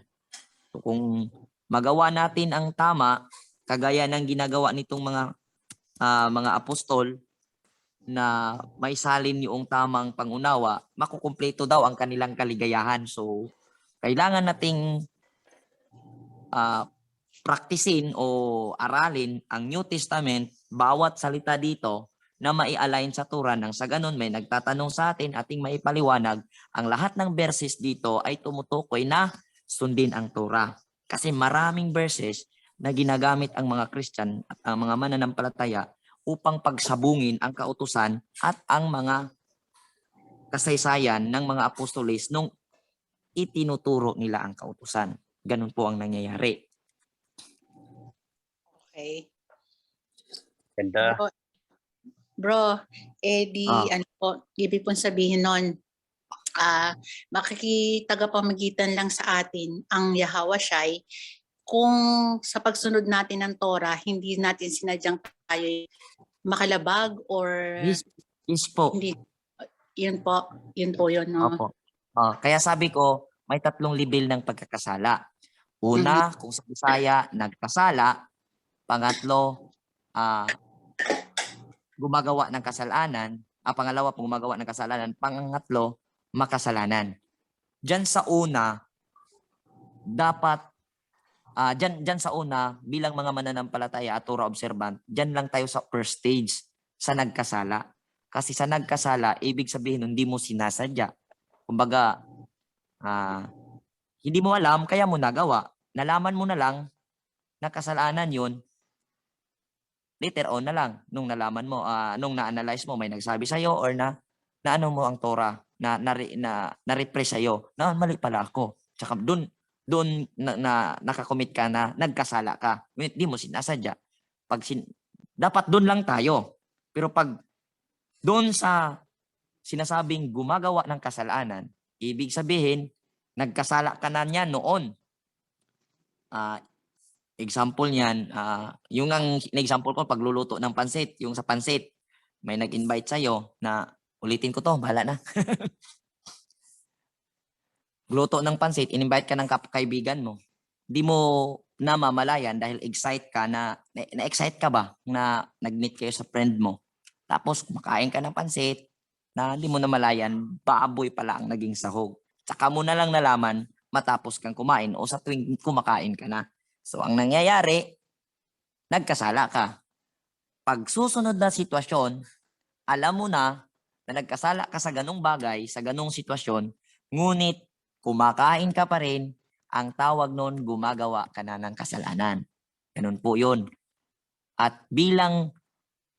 So, kung magawa natin ang tama, kagaya ng ginagawa nitong mga apostol, na may salin yung tamang pangunawa, makukumpleto daw ang kanilang kaligayahan. So, kailangan nating praktisin o aralin ang New Testament, bawat salita dito na mai-align sa Torah, nang sa ganun may nagtatanong sa atin, ating maipaliwanag, ang lahat ng verses dito ay tumutukoy na sundin ang Torah. Kasi maraming verses na ginagamit ang mga Christian at ang mga mananampalataya upang pagsabungin ang kautusan at ang mga kasaysayan ng mga apostoles nung itinuturo nila ang kautusan. Ganun po ang nangyayari. Okay. Ganda. Bro, ano po, ibig pong sabihin nun, makikitagapamagitan lang sa atin ang Yahweh Shai kung sa pagsunod natin ng Torah, hindi natin sinadyang tayo makalabag or Yes po. hindi. Yun po yun. No? Opo. Kaya sabi ko, may 3 level ng pagkakasala. Una, kung sa Bisaya, nagkasala. Pangatlo, gumagawa ng kasalanan, pangalawa po gumagawa ng kasalanan, pangatlo makasalanan. Diyan sa una dapat diyan sa una bilang mga mananampalataya at Torah observant, diyan lang tayo sa first stage sa nagkasala. Kasi sa nagkasala, ibig sabihin hindi mo sinasadya. Kumbaga, hindi mo alam, kaya mo nagawa. Nalaman mo na lang na kasalanan yun, later on na lang, nung nalaman mo, nung na-analyze mo, may nagsabi sa'yo or na ano mo ang Torah, na-repress sa'yo, na mali pala ako. Tsaka doon nakakommit ka na nagkasala ka. Hindi mo sinasadya. Dapat doon lang tayo. Pero pag doon sa sinasabing gumagawa ng kasalanan, ibig sabihin, nagkasala ka na niya noon. Example niyan, yung ang example ko, pagluluto ng pansit, yung sa pansit, may nag-invite sa'yo na ulitin ko to, bahala na. Luto ng pansit, in-invite ka ng kaibigan mo. Di mo namamalayan dahil na-excite ka ba na nag-meet kayo sa friend mo. Tapos kumakain ka ng pansit na di mo namalayan, baboy pala ang naging sahog. Tsaka mo na lang nalaman matapos kang kumain o sa tuwing kumakain ka na. So ang nangyayari, nagkasala ka. Pag susunod na sitwasyon, alam mo na nagkasala ka sa ganung bagay, sa ganung sitwasyon, ngunit kumakain ka pa rin, ang tawag nun, gumagawa ka na ng kasalanan. Ganun po yun. At bilang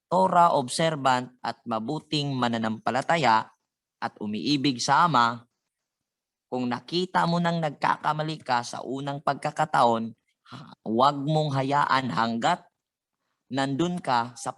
Torah observant at mabuting mananampalataya at umiibig sa Ama, kung nakita mo nang nagkakamali ka sa unang pagkakataon, huwag mong hayaan hanggat nandun ka sa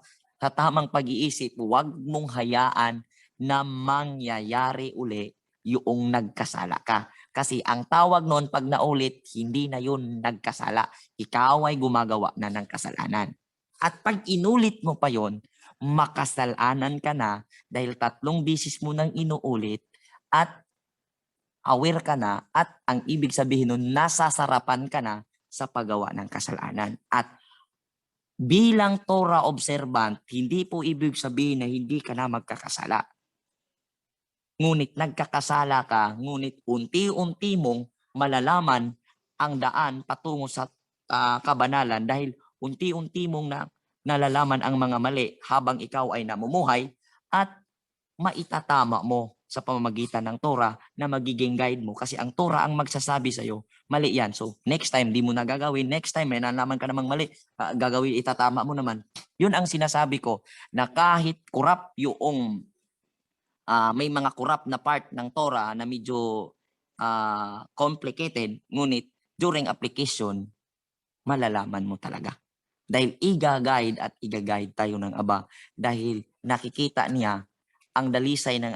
tamang pag-iisip, huwag mong hayaan na mangyayari uli yung nagkasala ka. Kasi ang tawag noon pag naulit, hindi na yun nagkasala. Ikaw ay gumagawa na ng kasalanan. At pag inulit mo pa yon, makasalanan ka na dahil 3 bisis mo nang inuulit at aware ka na at ang ibig sabihin nun, nasasarapan ka na sa paggawa ng kasalanan. At bilang Torah observant, hindi po ibig sabihin na hindi ka na magkakasala. Ngunit nagkakasala ka, ngunit unti-unti mong malalaman ang daan patungo sa kabanalan dahil unti-unti mong nalalaman ang mga mali habang ikaw ay namumuhay at maitatama mo sa pamamagitan ng Torah na magiging guide mo kasi ang Torah ang magsasabi sa iyo, mali yan. So next time, di mo na gagawin. Next time, may nalaman ka namang mali, gagawin, itatama mo naman. Yun ang sinasabi ko na kahit kurap yung may mga corrupt na part ng Torah na medyo complicated, ngunit during application, malalaman mo talaga. Dahil iga-guide at iga-guide tayo ng Aba dahil nakikita niya ang dalisay ng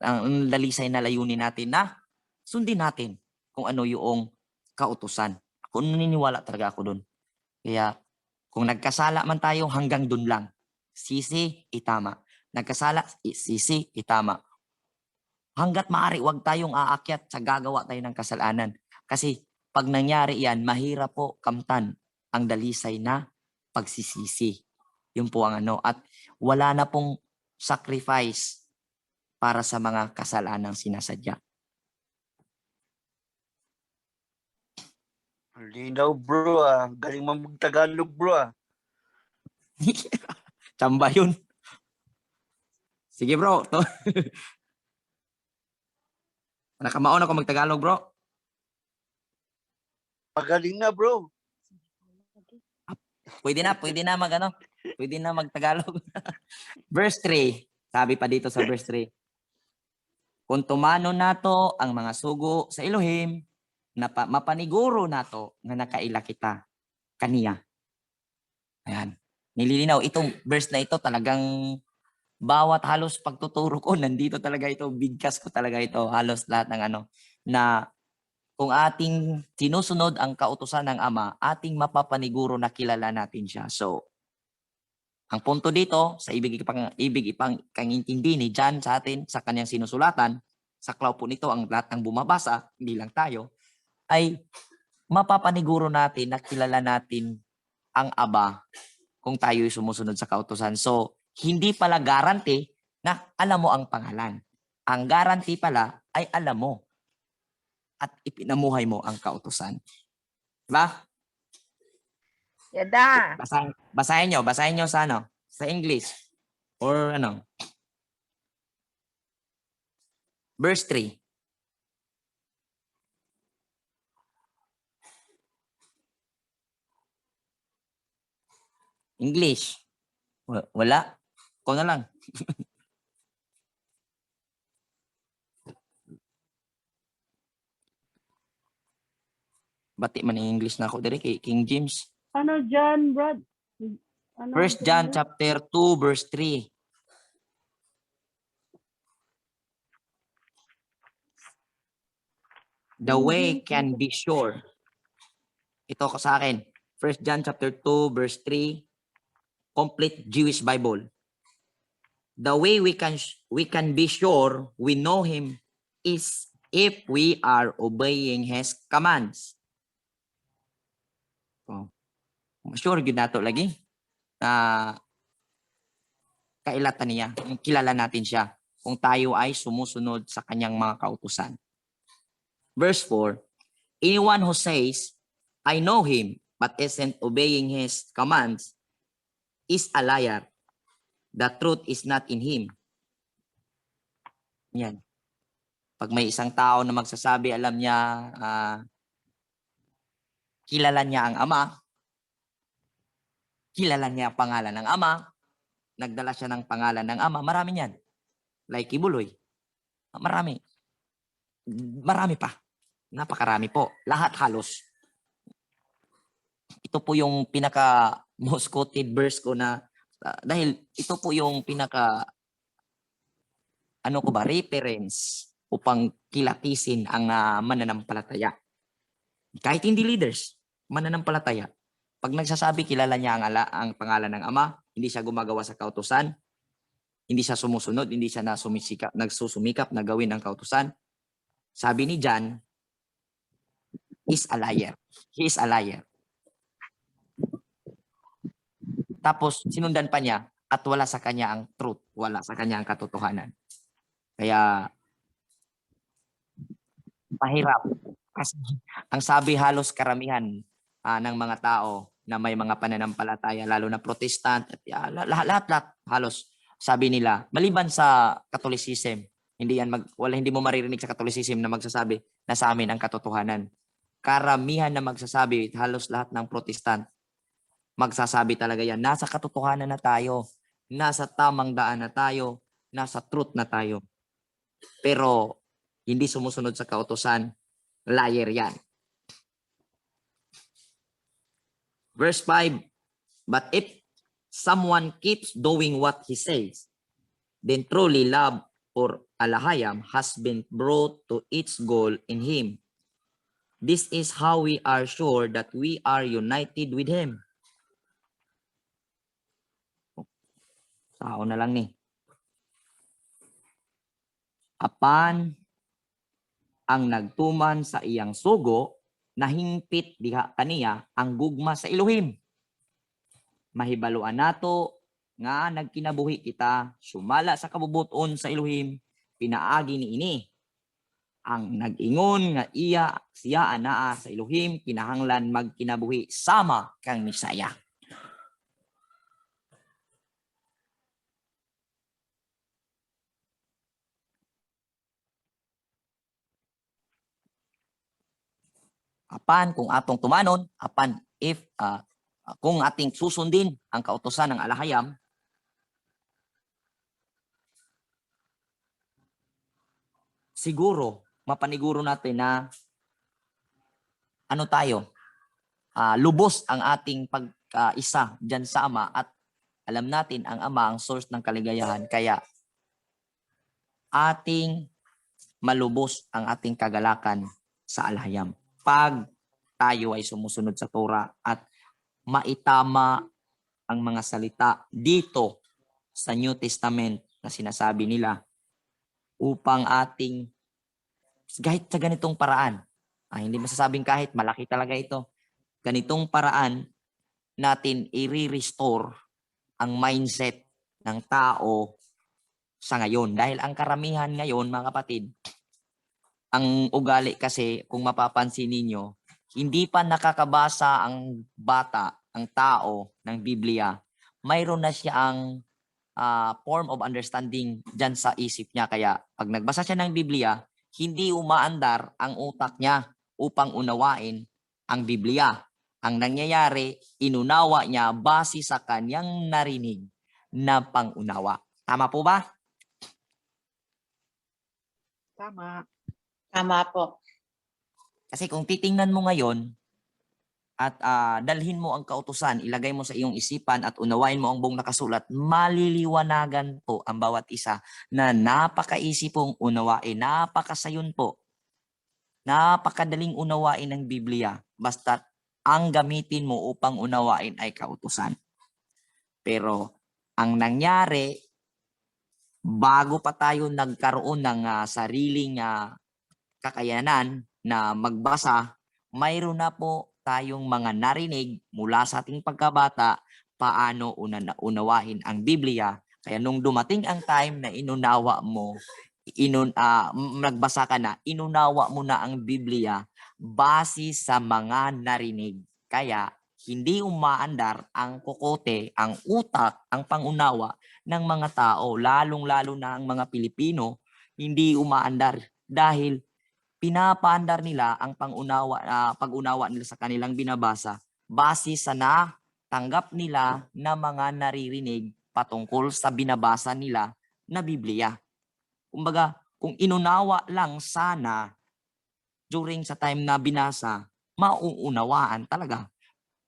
ang dalisay na layunin natin na sundin natin kung ano yung kautusan. Kung naniniwala talaga ako doon. Kaya kung nagkasala man tayo hanggang doon lang, sisi, itama. Nagkasala, sisi, itama. Hanggat maaari, huwag tayong aakyat sa gagawa tayo ng kasalanan. Kasi pag nangyari yan, mahirap po kamtan ang dalisay na pagsisisi. Yun po ang ano. At wala na pong sacrifice para sa mga kasalanang sinasadya. Linaw bro galing mo mag-Tagalog bro Tsamba yun. Sige bro. Nakamaon ako mag-Tagalog bro. Magaling na bro. Pwede na mag-Tagalog. Verse 3, sabi pa dito sa verse 3. Kung tumano nato ang mga sugo sa Elohim, mapaniguro nato nga nakaila kita kaniya. Ayan. Nililinaw itong verse na ito talagang bawat halos pagtuturo ko nandito talaga ito, bigkas ko talaga ito, halos lahat ng ano na kung ating sinusunod ang kautusan ng Ama, ating mapapaniguro na kilala natin siya. So, ang punto dito sa ibig ipang intindi ni John sa atin sa kanyang sinusulatan, sa klaw po nito ang lahat ng bumabasa, hindi lang tayo, ay mapapaniguro natin na kilala natin ang Aba kung tayo'y sumusunod sa kautusan. So, hindi pala guarantee na alam mo ang pangalan. Ang guarantee pala ay alam mo at ipinamuhay mo ang kautusan. Diba? Yada. Basahin nyo sa ano? Sa English. Or ano? Verse 3. English. Wala. Ikaw na lang. Bati man ang English na ako dire kay King James. Ano dyan, Brad? Ano 1 John chapter 2 verse 3. The way can be sure. Ito ko sa akin. 1 John chapter 2 verse 3. Complete Jewish Bible. The way we can be sure we know him is if we are obeying his commands. So, sure yun nato lagi na kailatan niya, kilala natin siya kung tayo ay sumusunod sa kanyang mga kautusan. Verse 4, anyone who says, I know him, but isn't obeying his commands is a liar. The truth is not in him. Yan. Pag may isang tao na magsasabi, alam niya, kilala niya ang Ama, kilala niya ang pangalan ng Ama, nagdala siya ng pangalan ng Ama, marami yan. Like Ibuloy. Marami. Marami pa. Napakarami po. Lahat halos. Ito po yung pinaka most quoted verse ko na dahil ito po yung pinaka reference upang kilatisin ang mananampalataya. Kahit hindi leaders, mananampalataya. Pag nagsasabi kilala niya ang pangalan ng Ama, hindi siya gumagawa sa kautusan, hindi siya sumusunod, hindi siya nagsusumikap na gawin ang kautusan. Sabi ni John, is a liar. He is a liar. Tapos sinundan pa niya at wala sa kanya ang truth, wala sa kanya ang katotohanan. Kaya mahirap. Kasi ang sabi halos karamihan ng mga tao na may mga pananampalataya, lalo na Protestant, at lahat halos sabi nila, maliban sa Catholicism, hindi mo maririnig sa Catholicism na magsasabi na sa amin ang katotohanan. Karamihan na magsasabi, halos lahat ng Protestant, magsasabi talaga yan, nasa katotohanan na tayo, nasa tamang daan na tayo, nasa truth na tayo. Pero hindi sumusunod sa kautusan, liar yan. Verse 5, but if someone keeps doing what he says, then truly love or alahayam has been brought to its goal in him. This is how we are sure that we are united with him. Sao na lang ni. Apan ang nagtuman sa iyang sugo, nahimpit diha kaniya ang gugma sa Elohim. Mahibaluan nato nga nagkinabuhi kita, sumala sa kabubuton sa Elohim, pinaagi ni ini. Ang nag-ingon nga siya anaa sa Elohim, kinahanglan magkinabuhi sama kang Misaya. Apan kung atong tumanon, kung ating susundin ang kautusan ng alahayam, siguro mapaniguro natin na lubos ang ating pag-isa dyan sa Ama at alam natin ang Ama ang source ng kaligayahan, kaya ating malubos ang ating kagalakan sa alahayam. Pag tayo ay sumusunod sa Torah at maitama ang mga salita dito sa New Testament na sinasabi nila upang ating kahit sa ganitong paraan, hindi masasabing kahit, malaki talaga ito, ganitong paraan natin i-restore ang mindset ng tao sa ngayon. Dahil ang karamihan ngayon, mga kapatid, ang ugali kasi, kung mapapansin ninyo, hindi pa nakakabasa ang bata, ang tao ng Biblia. Mayroon na siyang form of understanding dyan sa isip niya. Kaya pag nagbasa siya ng Biblia, hindi umaandar ang utak niya upang unawain ang Biblia. Ang nangyayari, inunawa niya base sa kanyang narinig na pangunawa. Tama po ba? Tama. Tama po. Kasi kung titingnan mo ngayon at dalhin mo ang kautusan, ilagay mo sa iyong isipan at unawain mo ang buong nakasulat, maliliwanagan po ang bawat isa na napakaisip pong unawain, napakasayon po, napakadaling unawain ng Biblia, basta ang gamitin mo upang unawain ay kautusan. Pero ang nangyari, bago pa tayo nagkaroon ng sariling kakayanan na magbasa, mayroon na po tayong mga narinig mula sa ating pagkabata paano unawain ang Biblia. Kaya nung dumating ang time na inunawa mo, nagbasa ka na, inunawa mo na ang Biblia base sa mga narinig. Kaya hindi umaandar ang kokote, ang utak, ang pangunawa ng mga tao, lalong-lalo na ang mga Pilipino, hindi umaandar dahil pinapaandar nila ang pag-unawa nila sa kanilang binabasa base sa natanggap nila na mga naririnig patungkol sa binabasa nila na Biblia. Kumbaga, kung inunawa lang sana during sa time na binasa, mauunawaan talaga.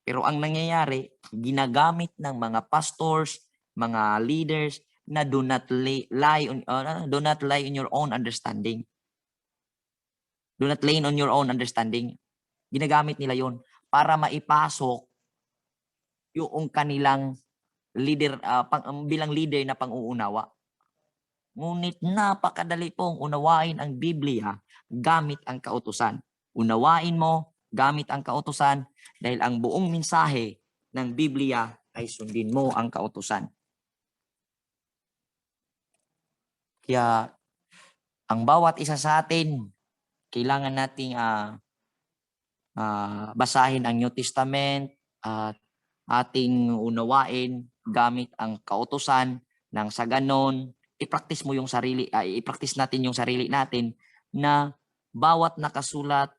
Pero ang nangyayari, ginagamit ng mga pastors, mga leaders na do not lie on your own understanding. Do not lean on your own understanding. Ginagamit nila yon para maipasok yung kanilang leader, bilang leader na pang-uunawa. Ngunit napakadali pong unawain ang Biblia gamit ang kautusan. Unawain mo gamit ang kautusan dahil ang buong mensahe ng Biblia ay sundin mo ang kautusan. Kaya ang bawat isa sa atin, kailangan nating basahin ang New Testament at ating unawain gamit ang kautusan nang sa ganon i-practice mo yung sarili, i-practice natin yung sarili natin na bawat nakasulat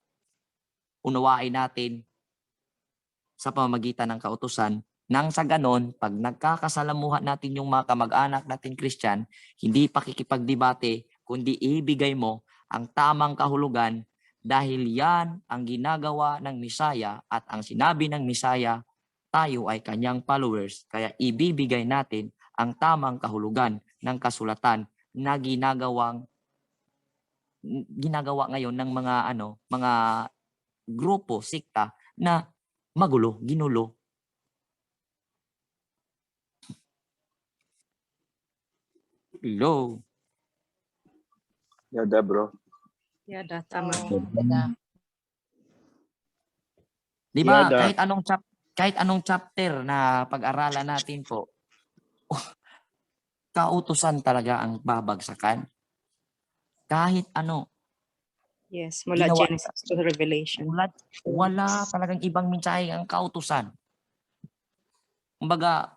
unawain natin sa pamamagitan ng kautusan. Nang sa ganon, pag nagkakasalamuhan natin yung mga kamag-anak natin Christian, hindi pakikipagdebate, kundi ibigay mo ang tamang kahulugan dahil yan ang ginagawa ng Misaya at ang sinabi ng Misaya, tayo ay kanyang followers. Kaya ibibigay natin ang tamang kahulugan ng kasulatan na ginagawa ngayon ng mga grupo, sikta na magulo, ginulo. Hello. Yada, bro. Yada, tama. Di ba, Yada. kahit anong chapter na pag-aralan natin po, kautusan talaga ang babagsakan. Kahit ano. Yes, mula Ginawa- Genesis to Revelation. Wala talagang ibang mensahe ang kautusan. Kumbaga,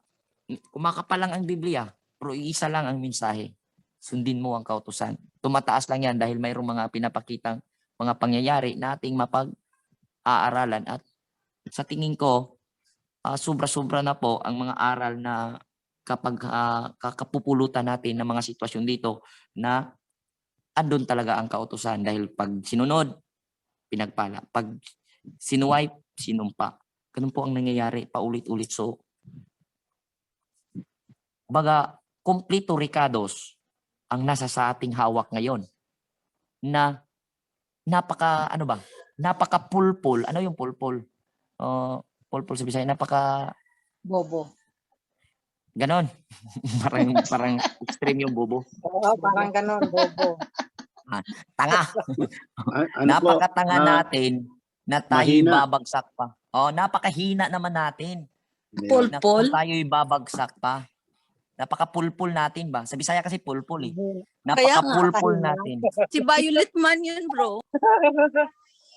kumakapal lang ang Biblia, pero isa lang ang mensahe. Sundin mo ang kautusan. Tumataas lang yan dahil mayroong mga pinapakitang mga pangyayari na ating mapag-aaralan. At sa tingin ko, sobra-sobra na po ang mga aral na kapag kakapupulutan natin ng mga sitwasyon dito na andun talaga ang kautusan. Dahil pag sinunod, pinagpala. Pag sinuwipe, sinumpa. Ganun po ang nangyayari, paulit-ulit. So, baga, kompleto Ricados ang nasa sa ating hawak ngayon na napaka-pulpul. Ano yung pulpul? Pulpul sa Bisaya, Bobo. ganon. parang extreme yung bobo. Oo, parang ganon, bobo. Tanga. Ano po? Napakatanga natin na tayo Mahina. babagsak pa. Napakahina naman natin. Na kung tayo'y babagsak pa, napaka-pulpul natin ba? Sa Bisaya kasi pulpul eh. Napaka-pulpul natin. Si Violet man yun, bro.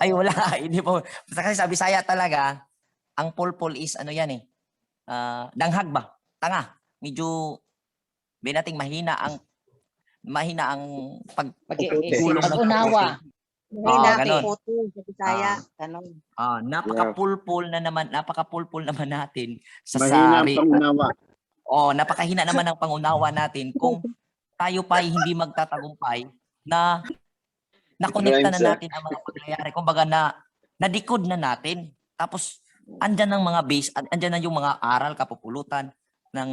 Ay wala, hindi po. Basta kasi sa Bisaya talaga, ang pulpul is ano yan eh. Danghag ba? Tanga. Medyo binating mahina ang Pag-iisip, Tulong ng pag-unawa. ganon. Sa Bisaya, Napaka-pulpul naman natin sa Mahina ang sari. pangunawa. Napakahina naman ang pangunawa natin kung tayo pa ay hindi magtatagumpay na nakonekta na natin ang mga pangyayari. Kumbaga nadikod na natin. Tapos andyan ang mga base, andyan na yung mga aral, kapupulutan ng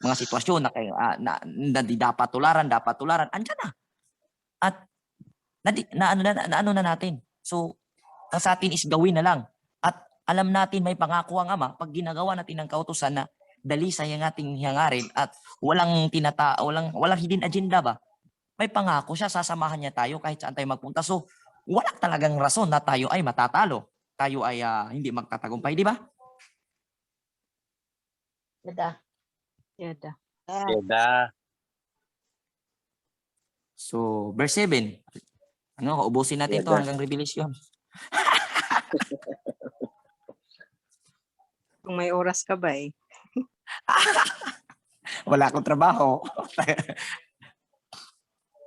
mga sitwasyon na dapat tularan, andyan na. At ano na natin. So, ang sa atin is gawin na lang. At alam natin may pangako ang Ama pag ginagawa natin ang kautusan na dalisay ang ating hangarin at walang hidden agenda ba? May pangako siya, sasamahan niya tayo kahit saan tayo magpunta. So, wala talagang rason na tayo ay matatalo. Tayo ay hindi magtatagumpay, di ba? Yada. So, verse 7. Ubusin natin to hanggang Revelation. Kung may oras ka ba eh. Wala akong trabaho.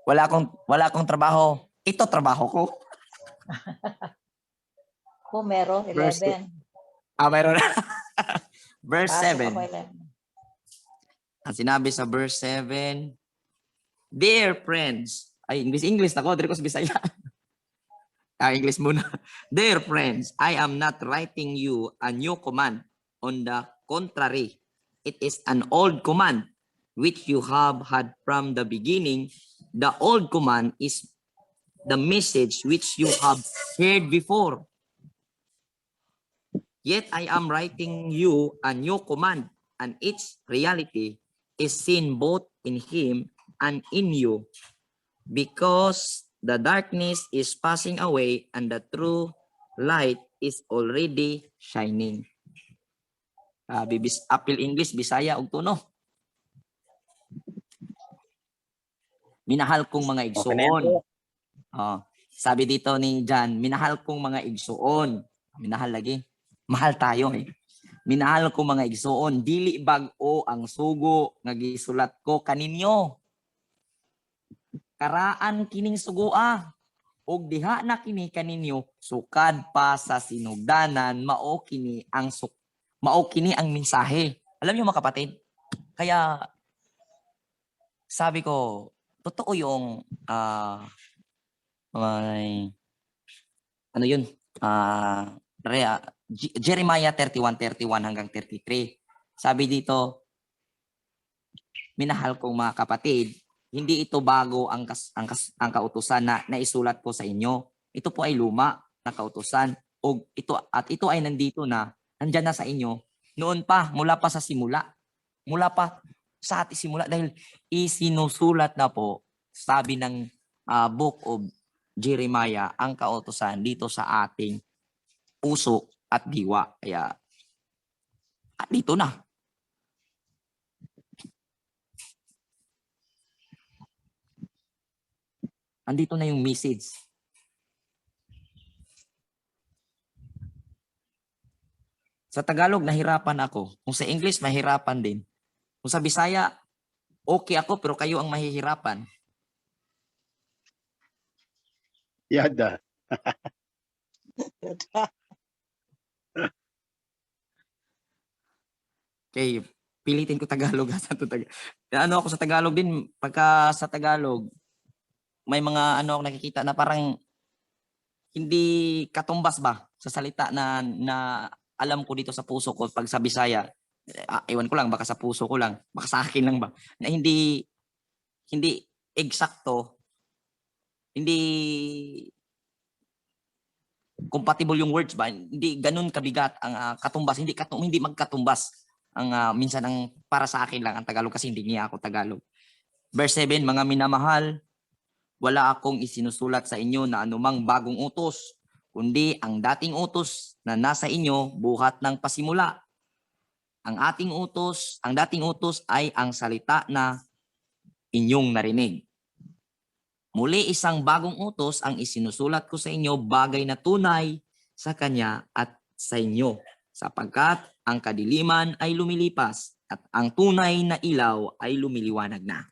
wala akong trabaho. Ito trabaho ko. Meron, 11. Mayroon na. Verse Pasok 7. ako 11. Ang sinabi sa verse 7, Dear friends, English na ko, dito ko sa Bisaya. English muna. Dear friends, I am not writing you a new command. On the contrary, it is an old command which you have had from the beginning. The old command is the message which you have heard before. Yet I am writing you a new command, and its reality is seen both in him and in you, because the darkness is passing away and the true light is already shining. Apil English, Bisaya, ug tuno. Minahal kong mga igsuon. Sabi dito ni John, minahal kong mga igsuon. Minahal lagi. Mahal tayo eh. Minahal kong mga igsuon, dili bag-o ang sugo nga gisulat ko kaninyo. Karaan kining sugua og diha na kini kaninyo sukad pa sa sinugdanan mao kini ang mensahe. Alam niyo mga kapatid, kaya sabi ko totoo yung Jeremiah 31:31 hanggang 33. Sabi dito, minahal kong mga kapatid, hindi ito bago ang kautusan na naisulat ko sa inyo. Ito po ay luma na kautusan. Ito ay nandyan na sa inyo. Noon pa, mula pa sa simula. Mula pa sa ating simula dahil isinusulat na po, sabi ng Book of Jeremiah, ang kautusan dito sa ating puso at diwa. Kaya, dito na. Andito na yung message. Sa Tagalog, nahirapan ako. Kung sa English, mahirapan din. Kung sa Bisaya, okay ako, pero kayo ang mahihirapan. Yada. Okay, pilitin ko Tagalog. Ano ako sa Tagalog din, pagka sa Tagalog, may mga ako nakikita na parang hindi katumbas ba sa salita na alam ko dito sa puso ko pag sa Bisaya. Ewan ko lang, baka sa puso ko lang, baka sa akin lang ba, na hindi eksakto, hindi compatible yung words ba, hindi ganun kabigat ang katumbas, hindi magkatumbas ang minsan ang para sa akin lang ang Tagalog kasi hindi niya ako Tagalog. Verse 7, mga minamahal, wala akong isinusulat sa inyo na anumang bagong utos, kundi ang dating utos na nasa inyo buhat ng pasimula. ang dating utos ay ang salita na inyong narinig. Muli isang bagong utos ang isinusulat ko sa inyo, bagay na tunay sa kanya at sa inyo, sapagkat ang kadiliman ay lumilipas at ang tunay na ilaw ay lumiliwanag na.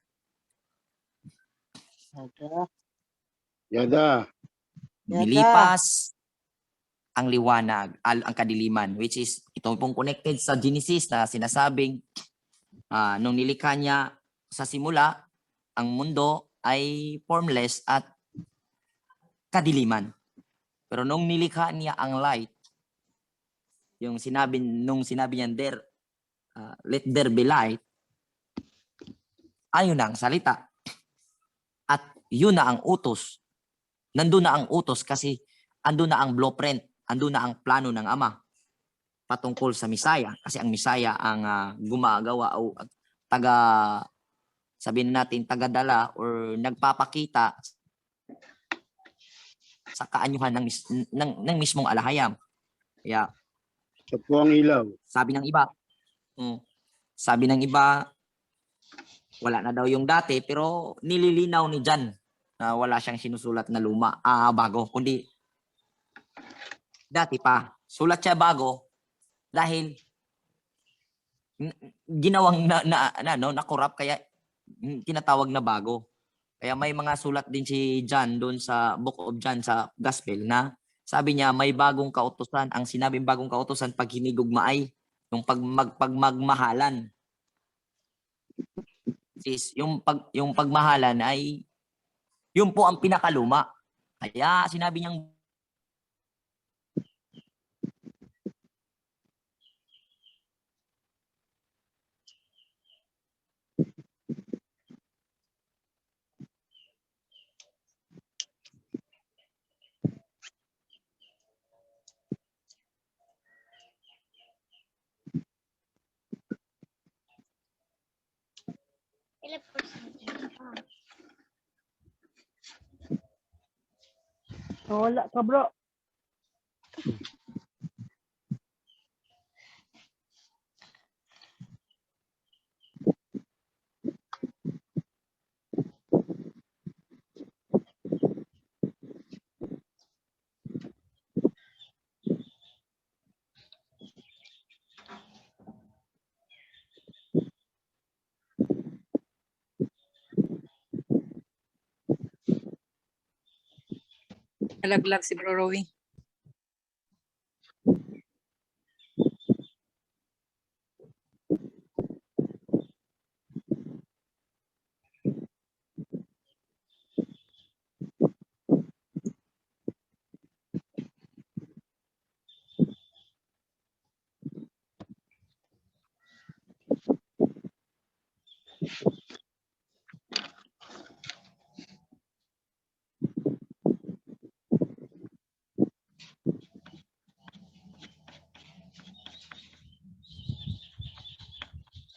Yada. Lumilipas ang liwanag, ang kadiliman, which is ito pong connected sa Genesis na sinasabing nung nilikha niya sa simula, ang mundo ay formless at kadiliman. Pero nung nilikha niya ang light, nung sinabi niya let there be light, ayun na ang salita. At yun na ang utos. Nandun na ang utos kasi andun na ang blueprint, andun na ang plano ng Ama patungkol sa Misaya. Kasi ang Misaya ang gumagawa o sabihin natin tagadala or nagpapakita sa kaanyuhan ng mismong alahayam. Kaya Ito po ang ilaw. sabi ng iba, wala na daw yung dati, pero nililinaw ni John na wala siyang sinusulat na bago, kundi dati pa. Sulat siya bago dahil ginawang na-corrupt, kaya tinatawag na bago. Kaya may mga sulat din si John doon sa Book of John sa Gospel na sabi niya may bagong kautusan. Ang sinabing bagong kautusan pag hinigugmaay, yung pagmagmahalan. Yung pagmahalan ay yun po ang pinakaluma. Kaya sinabi niyang Wala ka, bro. Nalaglag si Bro Rowie.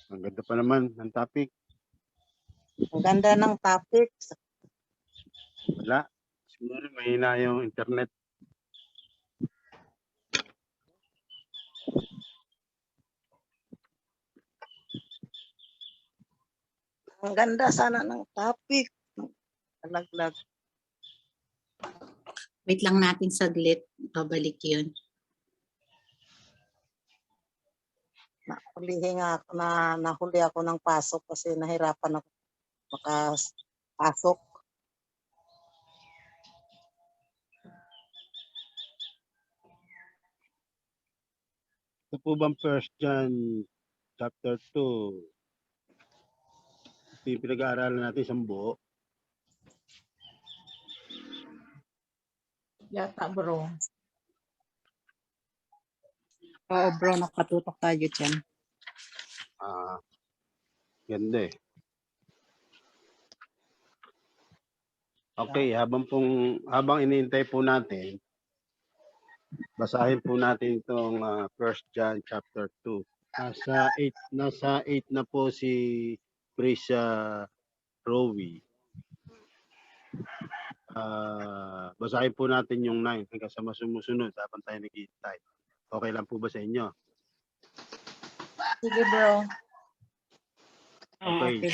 Ang ganda pa naman ng topic. Ang ganda ng topic. Wala. Siguro mahina yung internet. Ang ganda sana ng topic. Alaglag. Wait lang natin saglit. Babalik yun. Nahuli ako ng pasok kasi nahirapan ako makapasok. Ito po bang 1 John chapter 2? Ito yung pinag-aaralan natin sa buo. Yata, bro. Oo, bro, nakatutok tayo dyan. Ganda eh. Okay, habang iniintay po natin, basahin po natin itong 1 John chapter 2. Nasa 8 na po si Prisha Rowie. Basahin po natin yung 9 hanggang sa sumusunod habang tayo naghihintay. Okay lang po ba sa inyo? Sige bro. Okay.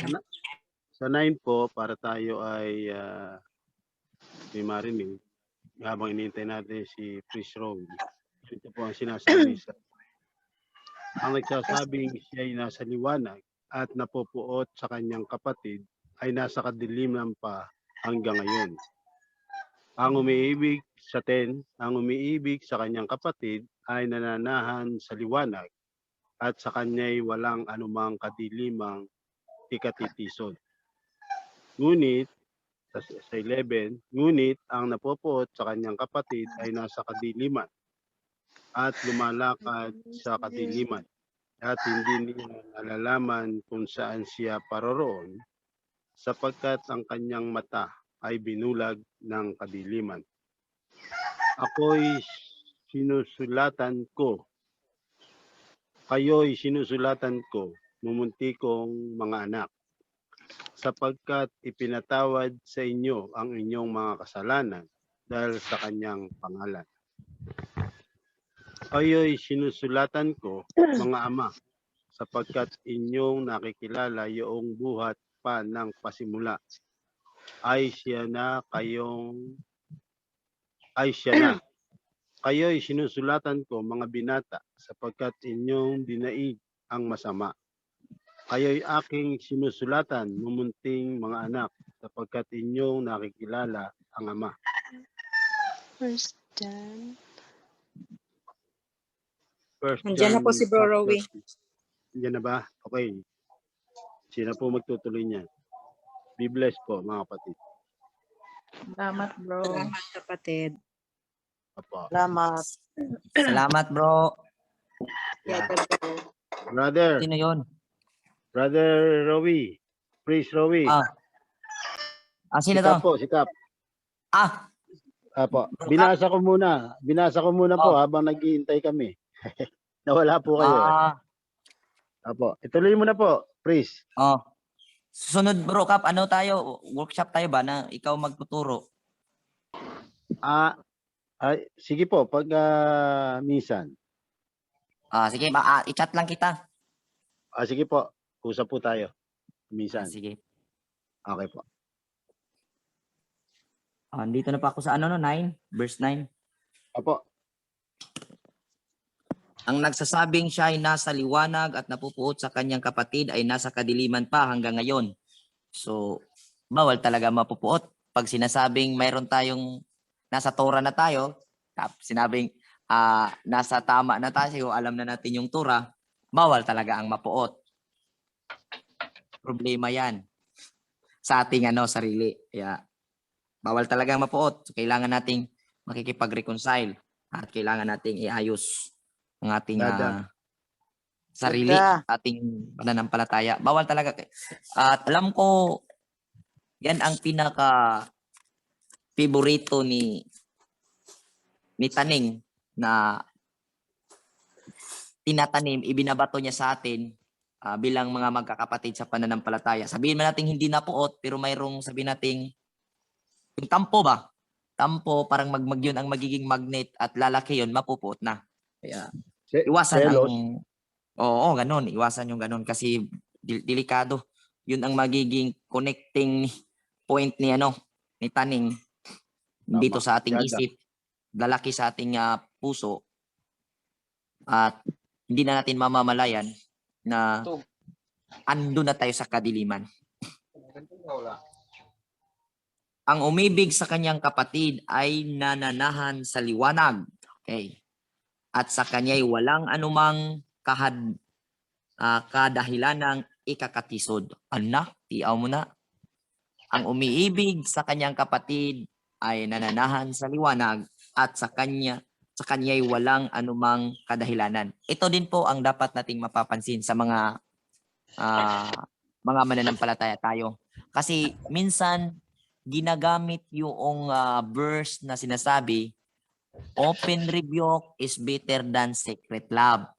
Sa 9 po, para tayo ay may marinig, habang inintay natin si Priest Rowe. Ito po ang sinasabi sa ang nagsasabing siya ay nasa liwanag at napupuot sa kanyang kapatid ay nasa kadiliman pa hanggang ngayon. Ang umiibig sa kanyang kapatid ay nananahan sa liwanag at sa kanya'y walang anumang kadilimang ikatitisod. Ngunit, sa 11, ngunit ang napupuot sa kanyang kapatid ay nasa kadiliman at lumalakad sa kadiliman at hindi niya nalalaman kung saan siya paroroon sapagkat ang kanyang mata ay binulag ng kadiliman. Kayo'y sinusulatan ko, mumuntikong mga anak, sapagkat ipinatawad sa inyo ang inyong mga kasalanan dahil sa kanyang pangalan. Kayo'y sinusulatan ko, mga ama, sapagkat inyong nakikilala yung buhat pa ng pasimula. Ay siya na. Kayo'y sinusulatan ko, mga binata, sapagkat inyong dinaig ang masama. Kayo'y aking sinusulatan, mumunting mga anak, sapagkat inyong nakikilala ang Ama. First John. Nandiyan na po si Bro Rowie. Nandiyan na ba? Okay. Sino po magtutuloy niyan? Be blessed po, mga kapatid. Salamat, bro. Salamat, kapatid. Apo. Salamat. Salamat, bro. Yeah. Brother, Sino yun? Brother Rowie. Praise Rowie. Sino Sikap to? po, sikap. Apo. Binasa ko muna po habang nag-iintay kami. Nawala po kayo. Apo. Ituloy mo na po, praise. Susunod, bro, Kap, ano tayo? Workshop tayo ba na ikaw magtuturo? Sige po, pag minsan. Sige, i-chat lang kita. Sige po, usap po tayo. Minsan. Sige. Okay po. Dito na pa ako sa 9, verse 9. Apo. Ang nagsasabing siya ay nasa liwanag at napupuot sa kanyang kapatid ay nasa kadiliman pa hanggang ngayon. So, bawal talaga mapupuot. Pag sinasabing mayroon tayong nasa Torah na tayo, sinabing nasa tama na tayo, alam na natin yung Torah, bawal talaga ang mapuot. Problema yan sa ating sarili. Kaya, bawal talaga ang mapuot. So, kailangan nating makikipag-reconcile at kailangan nating iayos ang ating sarili, ating pananampalataya. Bawal talaga. At alam ko, yan ang pinaka-favorito ni Taning na tinatanim, ibinabato niya sa atin bilang mga magkakapatid sa pananampalataya. Sabihin man natin hindi napuot, pero mayroong sabihin natin yung tampo ba? Tampo, parang yun ang magiging magnet at lalaki yun, mapupuot na. Kaya iwasan ganun. Iwasan yung ganun kasi delikado. Yun ang magiging connecting point ni Taning dito sa ating isip, lalaki sa ating puso. At hindi na natin mamamalayan na ando na tayo sa kadiliman. Ang umibig sa kanyang kapatid ay nananahan sa liwanag. Okay. At sa kanya'y walang anumang kadahilanang ikakatisod. Anak, tiyaw mo na. Ang umiibig sa kanyang kapatid ay nananahan sa liwanag at sa kanya'y walang anumang kadahilanan. Ito din po ang dapat nating mapapansin sa mga mananampalataya tayo. Kasi minsan ginagamit yung verse na sinasabi, open rebuke is better than secret love.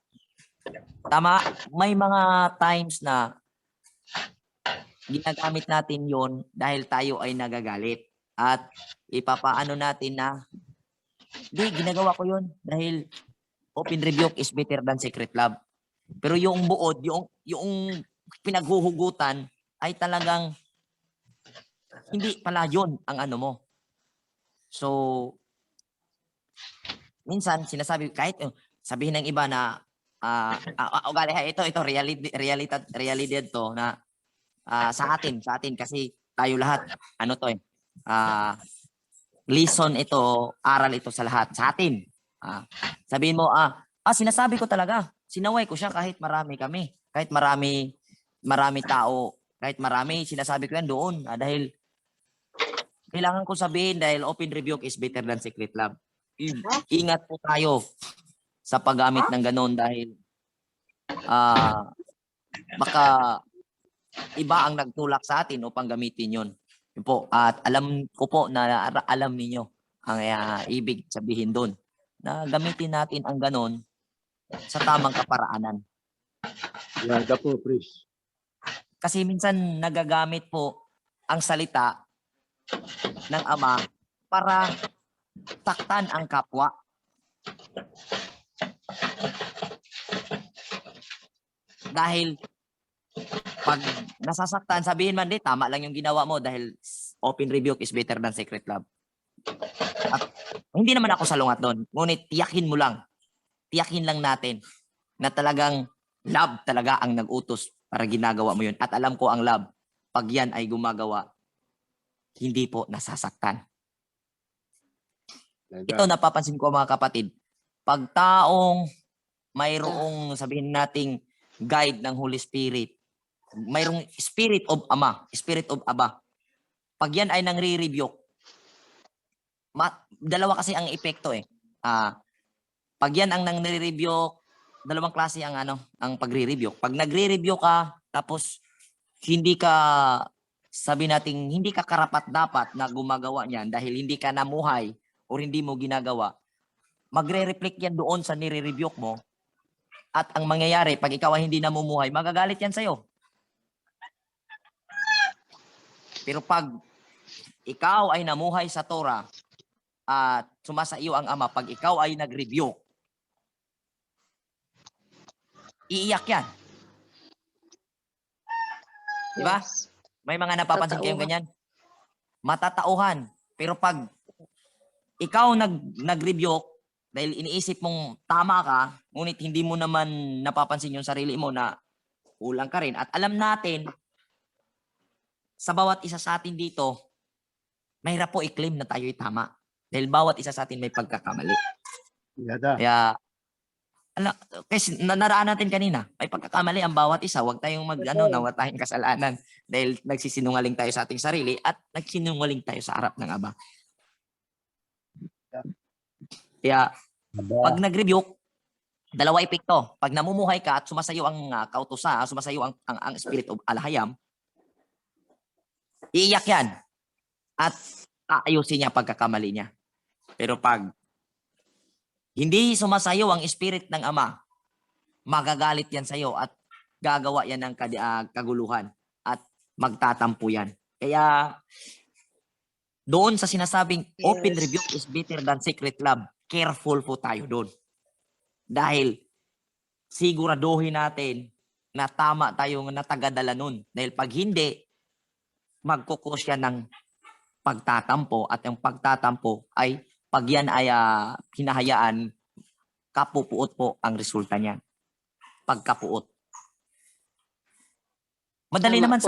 Tama, may mga times na ginagamit natin yon dahil tayo ay nagagalit. At ipapaano natin na, ginagawa ko yon dahil open rebuke is better than secret love. Pero yung buod, yung pinaghuhugutan ay talagang hindi pala yun ang ano mo. So, minsan sinasabi, kahit sabihin ng iba na, ugali, ito, realidad to na sa atin kasi tayo lahat, ano to lesson ito, aral ito sa lahat, sa atin. Sabihin mo, sinasabi ko talaga, sinaway ko siya kahit marami kami, kahit marami tao, kahit marami, sinasabi ko yan doon, dahil kailangan ko sabihin dahil open rebuke is better than secret love. Ingat po tayo sa paggamit ng ganon dahil baka iba ang nagtulak sa atin upang gamitin yun. Yun po. At alam ko po na alam ninyo ang ibig sabihin doon na gamitin natin ang ganon sa tamang kaparaanan. Ganda po, priest. Kasi minsan nagagamit po ang salita ng Ama para taktan ang kapwa. Dahil pag nasasaktan, sabihin man di, tama lang yung ginawa mo dahil open rebuke is better than secret love. At hindi naman ako salungat doon. Ngunit tiyakin mo lang. Tiyakin lang natin na talagang love talaga ang nag-utos para ginagawa mo yun. At alam ko ang love, pag yan ay gumagawa, hindi po nasasaktan. Ito napapansin ko mga kapatid, pag taong mayroong sabihin nating guide ng Holy Spirit, mayroong Spirit of Ama, Spirit of Aba, pag yan ay nangre-rebuke, dalawa kasi ang epekto pag yan ang nangre-rebuke, dalawang klase ang ang pagre-rebuke. Pag nagre-rebuke ka, tapos hindi ka, sabi nating hindi ka karapat-dapat na gumagawa niyan dahil hindi ka namuhay o hindi mo ginagawa, magre-reflect yan doon sa nire-rebuke mo. At ang mangyayari, pag ikaw ay hindi namumuhay, magagalit yan sa'yo. Pero pag ikaw ay namuhay sa Torah at sumasa iyo ang Ama, pag ikaw ay nag-rebuke, iiyak yan. Diba? May mga napapansin kayong ganyan? Matatauhan. Pero pag ikaw nag-rebuke, dahil iniisip mong tama ka, ngunit hindi mo naman napapansin yung sarili mo na kulang ka rin. At alam natin, sa bawat isa sa atin dito, mahirap po i-claim na tayo'y tama. Dahil bawat isa sa atin may pagkakamali. Kaya, kasi naraan natin kanina, may pagkakamali ang bawat isa. Huwag tayong huwag tayong kasalanan. Dahil nagsisinungaling tayo sa ating sarili at nagsinungaling tayo sa harap ng Aba. Kaya, pag nag-rebuke, dalawa epekto. Pag namumuhay ka at sumasayo ang kautusan, sumasayo ang spirit of alahayam, iiyak yan. At aayusin niya pagkakamali niya. Pero pag hindi sumasayo ang spirit ng Ama, magagalit yan sa'yo at gagawa yan ng kaguluhan at magtatampo yan. Kaya, doon sa sinasabing open rebuke is better than secret love, careful po tayo doon. Dahil siguraduhin natin na tama tayong natagadala nun. Dahil pag hindi, magkukos yan ng pagtatampo at yung pagtatampo ay pag yan ay hinahayaan, kapupuot po ang resulta niyan. Pagkapuot. Madali naman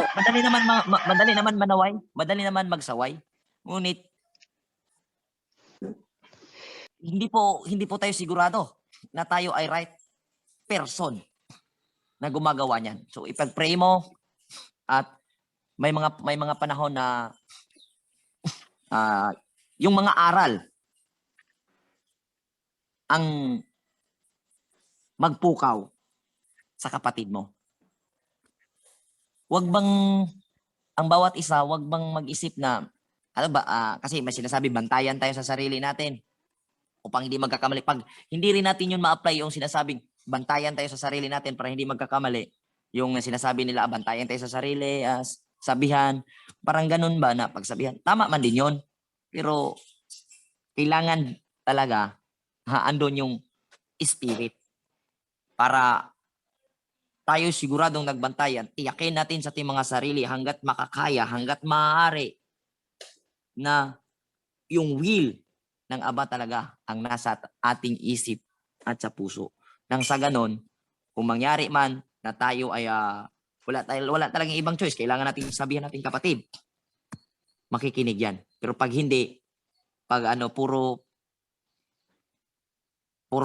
manaway, madali naman magsaway. Ngunit hindi po tayo sigurado na tayo ay right person na gumagawa niyan. So ipag-pray mo at may mga panahon na yung mga aral ang magpukaw sa kapatid mo. Wag bang ang bawat isa, wag bang mag-isip na kasi may sinasabi bantayan tayo sa sarili natin upang hindi magkakamali. Pag hindi rin natin yun ma-apply yung sinasabing bantayan tayo sa sarili natin para hindi magkakamali, yung sinasabi nila bantayan tayo sa sarili, sabihan, parang ganun ba na pagsabihan? Tama man din yun. Pero kailangan talaga andun yung spirit para tayo siguradong nagbantayan, tiyakin natin sa ating mga sarili hanggat makakaya, hanggat maaari na yung will ng Aba talaga ang nasa ating isip at sa puso. Nang sa ganon, kung mangyari man na tayo ay wala talagang ibang choice, kailangan natin sabihan natin kapatid, makikinig yan. Pero pag hindi, pag puro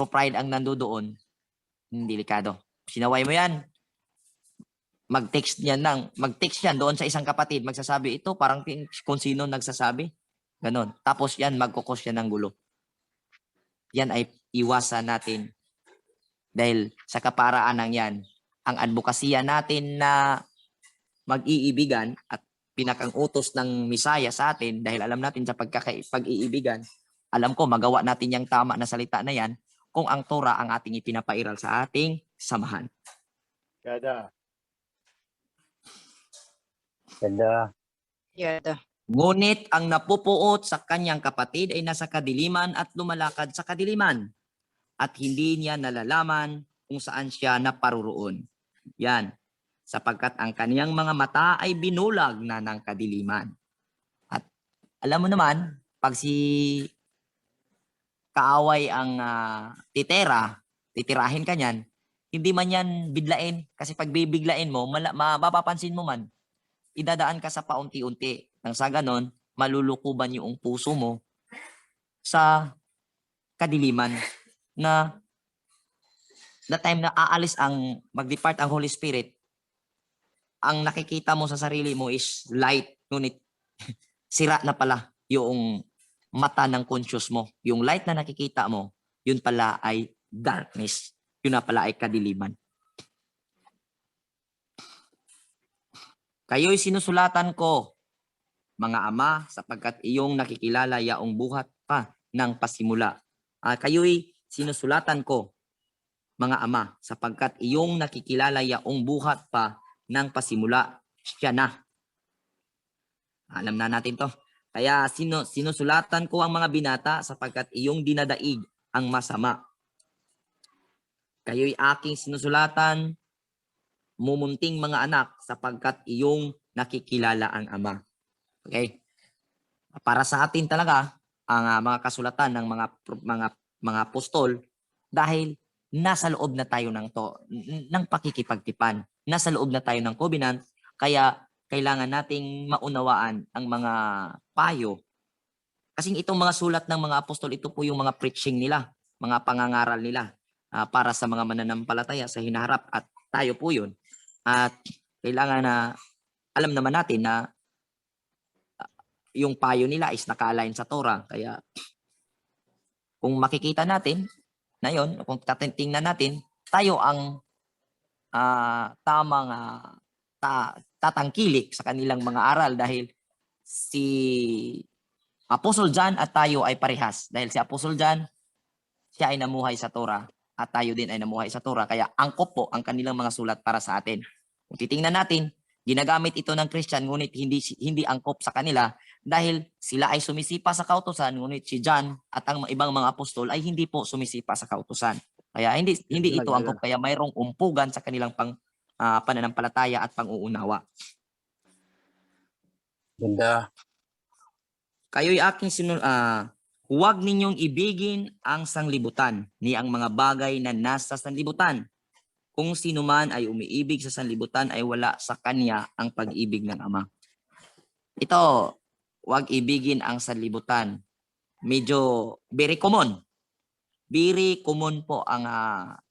pride ang nandoon, delikado. Sinaway mo yan, mag-text yan doon sa isang kapatid, magsasabi ito, parang kung sino nagsasabi. Ganon. Tapos yan, magkukos yan ng gulo. Yan ay iwasan natin. Dahil sa kaparaan ng yan, ang advokasya natin na mag-iibigan at pinakang utos ng Misaya sa atin, dahil alam natin sa pag-iibigan, alam ko magawa natin yung tama na salita na yan kung ang Torah ang ating ipinapairal sa ating samahan. Kada. Ngunit ang napupuot sa kanyang kapatid ay nasa kadiliman at lumalakad sa kadiliman at hindi niya nalalaman kung saan siya naparuroon. Yan, sapagkat ang kaniyang mga mata ay binulag na ng kadiliman. At alam mo naman, pag si kaaway ang titirahin ka niyan, hindi man yan biglain. Kasi pag bibiglain mo, mapapansin mo man, idadaan ka sa paunti-unti. Nang sa ganon, malulukuban yung puso mo sa kadiliman na the time na aalis mag-depart ang Holy Spirit, ang nakikita mo sa sarili mo is light, ngunit sira na pala yung mata ng conscious mo. Yung light na nakikita mo, yun pala ay darkness. Yun na pala ay kadiliman. Kayo'y sinusulatan ko, mga ama, sapagkat iyong nakikilala yaong buhat pa ng pasimula. Kayo'y sinusulatan ko, mga ama, sapagkat iyong nakikilala yaong buhat pa ng pasimula. Siya na. Alam na natin to. Kaya sinusulatan ko ang mga binata sapagkat iyong dinadaig ang masama. Kayo'y aking sinusulatan, mumunting mga anak, sapagkat iyong nakikilala ang Ama. Okay? Para sa atin talaga ang mga kasulatan ng mga apostol dahil nasa loob na tayo ng pakikipagtipan. Nasa loob na tayo ng covenant, kaya kailangan nating maunawaan ang mga payo. Kasi itong mga sulat ng mga apostol, ito po yung mga preaching nila, mga pangangaral nila para sa mga mananampalataya sa hinaharap, at tayo po yun. At kailangan na alam naman natin na yung payo nila is naka-align sa Torah. Kaya kung makikita natin na yun, kung tingnan natin, tayo ang tamang tatangkilik sa kanilang mga aral, dahil si Apostle John at tayo ay parehas. Dahil si Apostle John, siya ay namuhay sa Torah at tayo din ay namuhay sa Torah. Kaya angkop po ang kanilang mga sulat para sa atin. Kung titingnan natin, ginagamit ito ng Christian ngunit hindi angkop sa kanila, dahil sila ay sumisipa sa kautusan, ngunit si John at ang ibang mga apostol ay hindi po sumisipa sa kautusan. Kaya hindi ito angkop, kaya mayroong umpugan sa kanilang pananampalataya at pang-uunawa. Ganda. Kayo'y aking huwag ninyong ibigin ang sanglibutan ni ang mga bagay na nasa sanlibutan. Kung sino man ay umiibig sa sanlibutan ay wala sa kanya ang pag-ibig ng Ama. Ito, huwag ibigin ang sanlibutan. Medyo very common. Very common po ang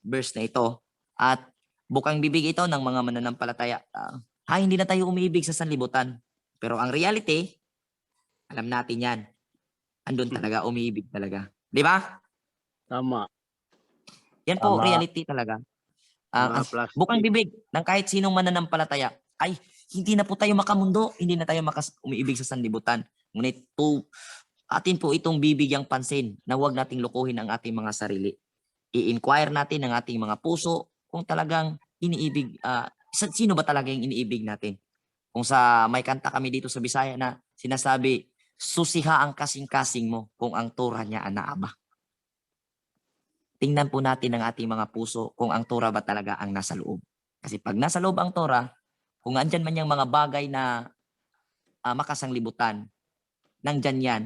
verse na ito. At bukang bibig ito ng mga mananampalataya. Hindi na tayo umiibig sa sanlibutan. Pero ang reality, alam natin yan. Andun talaga, umiibig talaga. Di ba? Tama. Yan po, Tama. reality talaga. Plastic. Bukang bibig ng kahit sinong mananampalataya, ay hindi na po tayo makamundo, hindi na tayo umiibig sa sanlibutan. Ngunit atin po itong bibigyang pansin na huwag nating lukuhin ang ating mga sarili. I-inquire natin ang ating mga puso kung talagang iniibig, sino ba talaga yung iniibig natin. Kung may kanta kami dito sa Bisaya na sinasabi, susiha ang kasing-kasing mo kung ang Torah niya ang Ama. Tingnan po natin ang ating mga puso kung ang Torah ba talaga ang nasa loob. Kasi pag nasa loob ang Torah, kung andyan man yung mga bagay na makasanglibutan, nandyan yan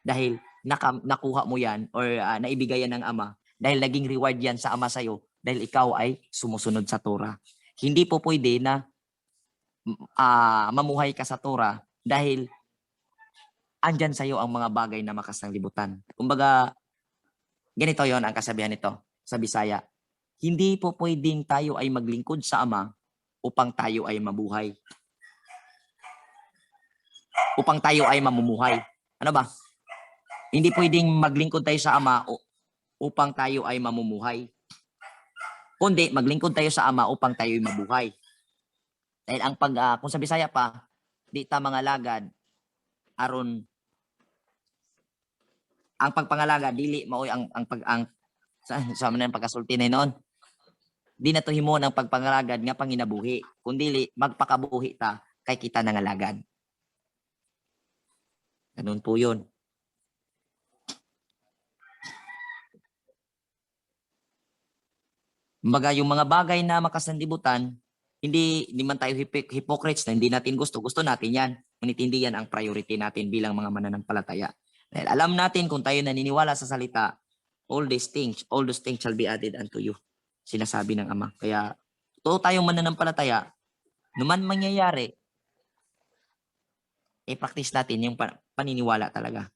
dahil nakuha mo yan or naibigay yan ng Ama dahil naging reward yan sa Ama sa'yo dahil ikaw ay sumusunod sa Torah. Hindi po pwede na mamuhay ka sa Torah dahil andyan sa'yo ang mga bagay na makasanglibutan. Kumbaga, ganito yon ang kasabihan nito sa Bisaya. Hindi po pwedeng tayo ay maglingkod sa Ama upang tayo ay mabuhay. Upang tayo ay mamumuhay. Ano ba? Hindi pwedeng maglingkod tayo sa Ama upang tayo ay mamumuhay. Kundi maglingkod tayo sa Ama upang tayo ay mabuhay. Dahil ang kung sa Bisaya pa, di ta mga lagad aron ang pagpangalagad dili maoy ang sa manan pagkasulti na noon. Di na to himo ng pagpangalagad nga panginabuhi, kundi magpakabuhi ta kay kita nangalagad. Ganun po 'yun. Kumbaga yung mga bagay na makasanlibutan, hindi man tayo hypocrites na hindi natin gusto natin yan. Ngunit hindi yan ang priority natin bilang mga mananampalataya. Dahil alam natin kung tayo naniniwala sa salita, all those things shall be added unto you. Sinasabi ng Ama. Kaya, totoo tayong mananampalataya, numan mangyayari, i-practice natin yung paniniwala talaga.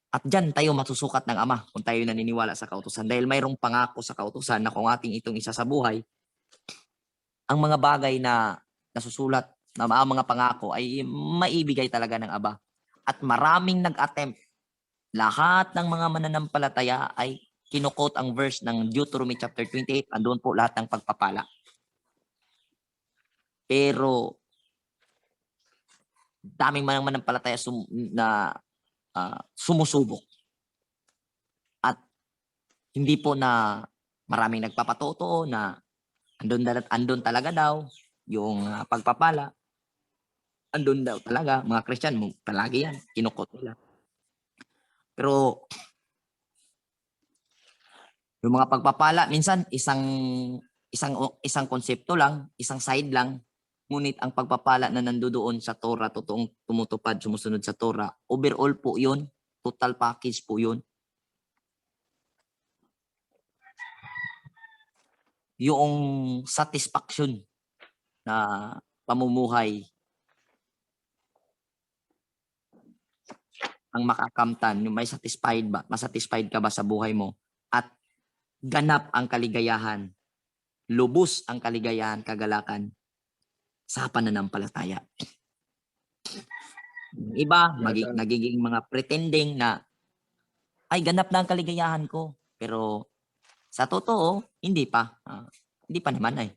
At dyan tayo masusukat ng Ama kung tayo naniniwala sa kautusan. Dahil mayroong pangako sa kautusan na kung ating itong isa sa buhay, ang mga bagay na nasusulat na mga pangako ay maibigay talaga ng Aba. At maraming nag-attempt. Lahat ng mga mananampalataya ay kinukot ang verse ng Deuteronomy chapter 28. Andun po lahat ng pagpapala. Pero daming mananampalataya na sumusubok. At hindi po na maraming nagpapatotoo na andun talaga daw yung pagpapala. Andun daw talaga, mga Christian, palagi yan, kinukot nila. Pero yung mga pagpapala, minsan isang konsepto lang, isang side lang, ngunit ang pagpapala na nandoon sa Torah, totoong tumutupad, sumusunod sa Torah, overall po yun, total package po yun. Yung satisfaction na pamumuhay ang makakamtan, yung may masatisfied ka ba sa buhay mo at ganap ang kaligayahan, lubos ang kaligayahan, kagalakan sa pananampalataya. Iba, nagiging mga pretending na ay ganap na ang kaligayahan ko. Pero sa totoo, hindi pa. Hindi pa naman ay.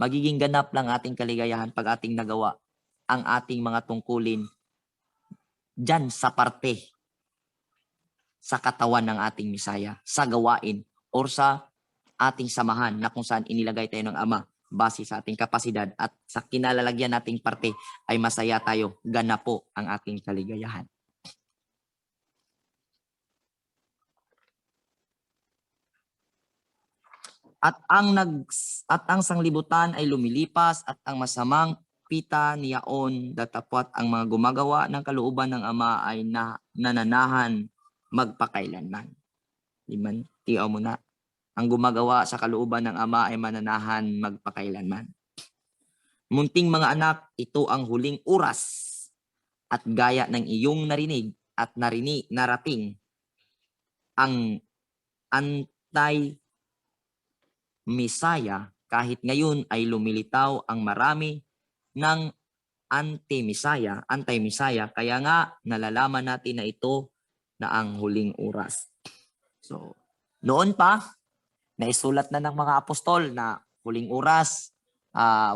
Magiging ganap lang ating kaligayahan pag ating nagawa ang ating mga tungkulin dyan sa parte, sa katawan ng ating misaya, sa gawain, or sa ating samahan na kung saan inilagay tayo ng Ama base sa ating kapasidad at sa kinalalagyan nating parte ay masaya tayo, ganap po ang ating kaligayahan. At ang sanglibutan ay lumilipas at ang masamang pita niyaon datapwat ang mga gumagawa ng kalooban ng Ama ay nananahan magpakailanman. Liman, tiyaw mo na. Ang gumagawa sa kalooban ng Ama ay mananahan magpakailanman. Munting mga anak, ito ang huling oras at gaya ng iyong narinig at narating ang anti-Misaya kahit ngayon ay lumilitaw ang marami ng anti-Misaya, kaya nga nalalaman natin na ito na ang huling oras. So, noon pa, naisulat na ng mga apostol na huling oras,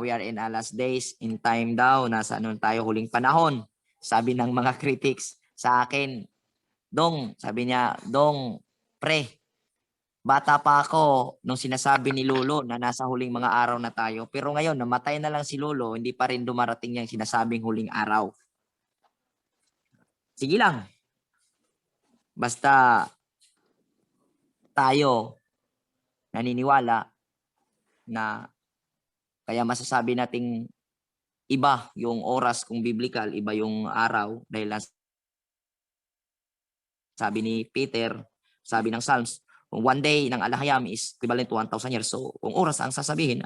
we are in last days, in time daw, nasa ano tayo, huling panahon. Sabi ng mga critics sa akin, sabi niya, pre, bata pa ako nung sinasabi ni Lolo na nasa huling mga araw na tayo. Pero ngayon, namatay na lang si Lolo, hindi pa rin dumarating yung sinasabing huling araw. Sige lang. Basta tayo naniniwala na kaya masasabi nating iba yung oras kung biblical, iba yung araw dahil sabi ni Peter, sabi ng Psalms, kung one day ng alahayam is equivalent to 1,000 years. So, kung oras ang sasabihin,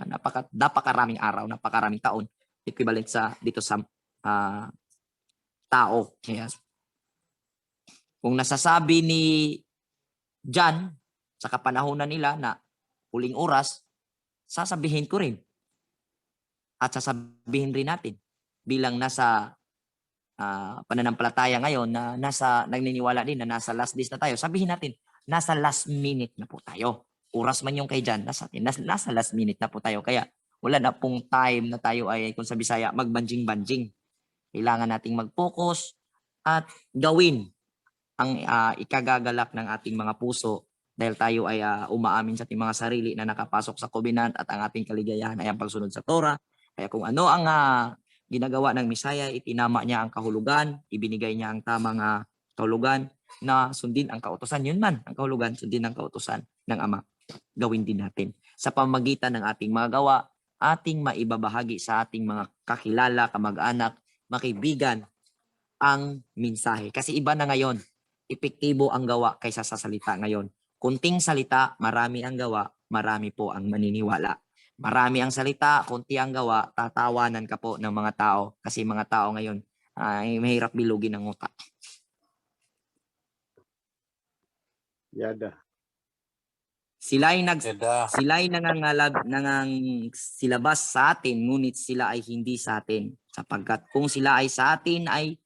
napakaraming araw, napakaraming taon, equivalent sa dito sa tao. Yes. Kung nasasabi ni John sa kapanahunan nila na huling oras, sasabihin ko rin. At sasabihin rin natin bilang nasa pananampalataya ngayon na nagniniwala din na nasa last days na tayo, sabihin natin, nasa last minute na po tayo. Oras man yung kay John, nasa last minute na po tayo. Kaya wala na pong time na tayo ay, kung sa Bisaya, magbanjing-banjing. Kailangan nating mag-focus at gawin ang ikagagalak ng ating mga puso dahil tayo ay umaamin sa ating mga sarili na nakapasok sa covenant at ang ating kaligayahan ay ang pagsunod sa Torah. Kaya kung ano ang ginagawa ng Misaya, itinama niya ang kahulugan, ibinigay niya ang tamang kahulugan na sundin ang kautusan. Yun man, ang kahulugan, sundin ang kautusan ng Ama. Gawin din natin. Sa pamagitan ng ating mga gawa, ating maibabahagi sa ating mga kakilala, kamag-anak, makibigan ang mensahe. Kasi iba na ngayon, epektibo ang gawa kaysa sa salita ngayon. Kunting salita, marami ang gawa, marami po ang maniniwala. Marami ang salita, kunti ang gawa, tatawanan ka po ng mga tao kasi mga tao ngayon ay mahirap bilugin ng utak. Yada. Sila'y silabas sa atin, ngunit sila ay hindi sa atin. Sapagkat kung sila ay sa atin ay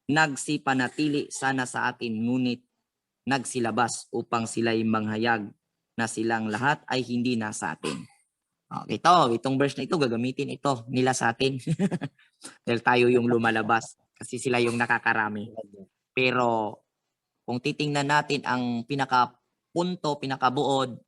nagsipanatili sana sa atin, ngunit nagsilabas upang sila'y manghayag na silang lahat ay hindi na sa atin. Okay, itong verse na ito, gagamitin ito nila sa atin. Dahil tayo yung lumalabas kasi sila yung nakakarami. Pero kung titingnan natin ang pinakapunto, pinakabuod,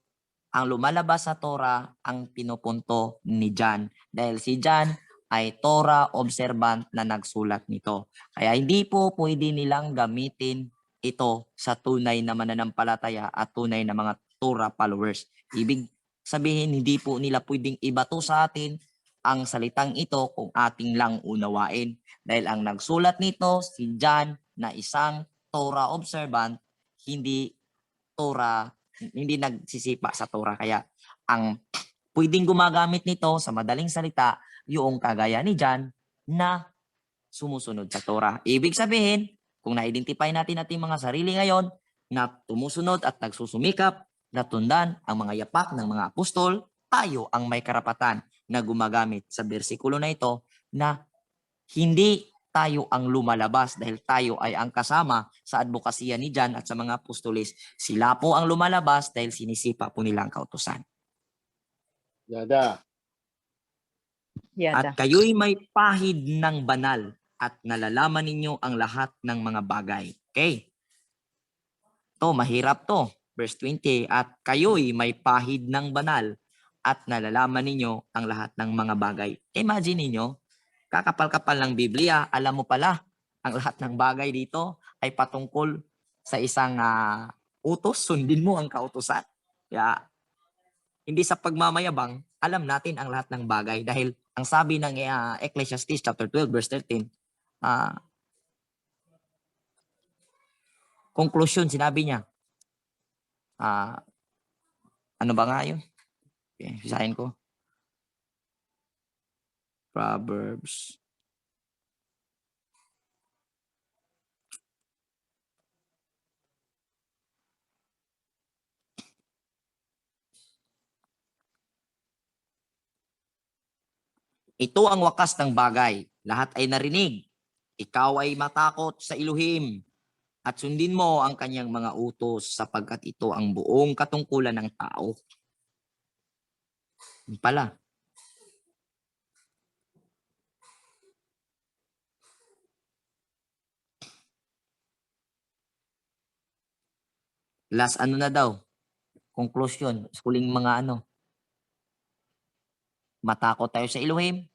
ang lumalabas sa Torah, ang pinupunto ni John. Dahil si John ay Torah observant na nagsulat nito. Kaya hindi po pwede nilang gamitin ito sa tunay na mananampalataya at tunay na mga Torah followers. Ibig sabihin, hindi po nila pwedeng ibato sa atin ang salitang ito kung ating lang unawain. Dahil ang nagsulat nito, si John na isang Torah observant, hindi nagsisipa sa Torah. Kaya ang pwedeng gumagamit nito sa madaling salita, yung kagaya ni John na sumusunod sa Torah. Ibig sabihin, kung na-identify natin ating mga sarili ngayon na tumusunod at nagsusumikap, natundan ang mga yapak ng mga apostol, tayo ang may karapatan na gumagamit sa bersikulo na ito na hindi tayo ang lumalabas dahil tayo ay ang kasama sa advokasya ni John at sa mga apostoles. Sila po ang lumalabas dahil sinisipa po nila ang kautusan. Yada. At kayo'y may pahid ng banal at nalalaman ninyo ang lahat ng mga bagay. Okay? Ito, mahirap to. Verse 20, at kayo'y may pahid ng banal at nalalaman ninyo ang lahat ng mga bagay. Imagine ninyo, kakapal-kapal ng Biblia, alam mo pala, ang lahat ng bagay dito ay patungkol sa isang utos, sundin mo ang kautusan. Kaya, hindi sa pagmamayabang, alam natin ang lahat ng bagay dahil ang sabi ng Ecclesiastes chapter 12 verse 13, conclusion, sinabi niya, ano ba nga yun? Okay, bisahin ko. Proverbs. Ito ang wakas ng bagay. Lahat ay narinig. Ikaw ay matakot sa Elohim at sundin mo ang kanyang mga utos sapagkat ito ang buong katungkulan ng tao. Yun pala. Last ano na daw? Conclusion. Huling mga matakot tayo sa Elohim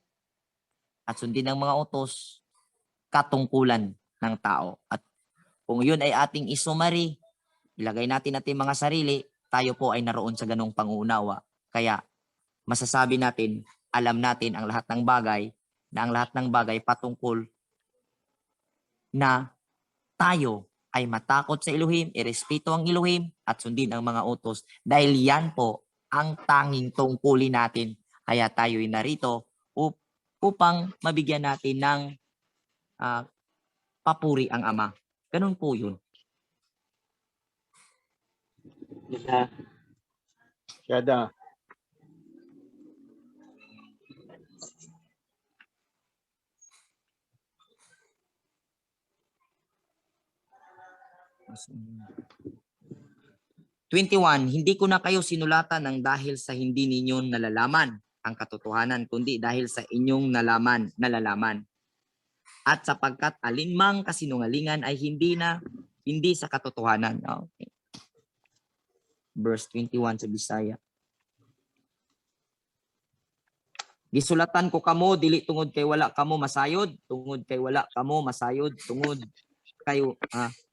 at sundin ang mga utos, katungkulan ng tao. At kung yun ay ating isumari, ilagay natin mga sarili, tayo po ay naroon sa ganong pangunawa. Kaya masasabi natin, alam natin ang lahat ng bagay, na ang lahat ng bagay patungkol na tayo ay matakot sa Elohim, irespeto ang Elohim, at sundin ang mga utos. Dahil yan po ang tanging tungkulin natin. Kaya tayo ay narito upang mabigyan natin ng papuri ang Ama. Ganun po yun. Shada. "21, hindi ko na kayo sinulatan ng dahil sa hindi ninyo nalalaman ang katotohanan, kundi dahil sa inyong nalalaman. At sapagkat alinmang kasinungalingan ay hindi sa katotohanan." Okay. Verse 21 sa Bisaya. "Gisulatan ko kamo dili tungod kay wala kamo masayod, tungod kay wala kamo masayod, tungod kayo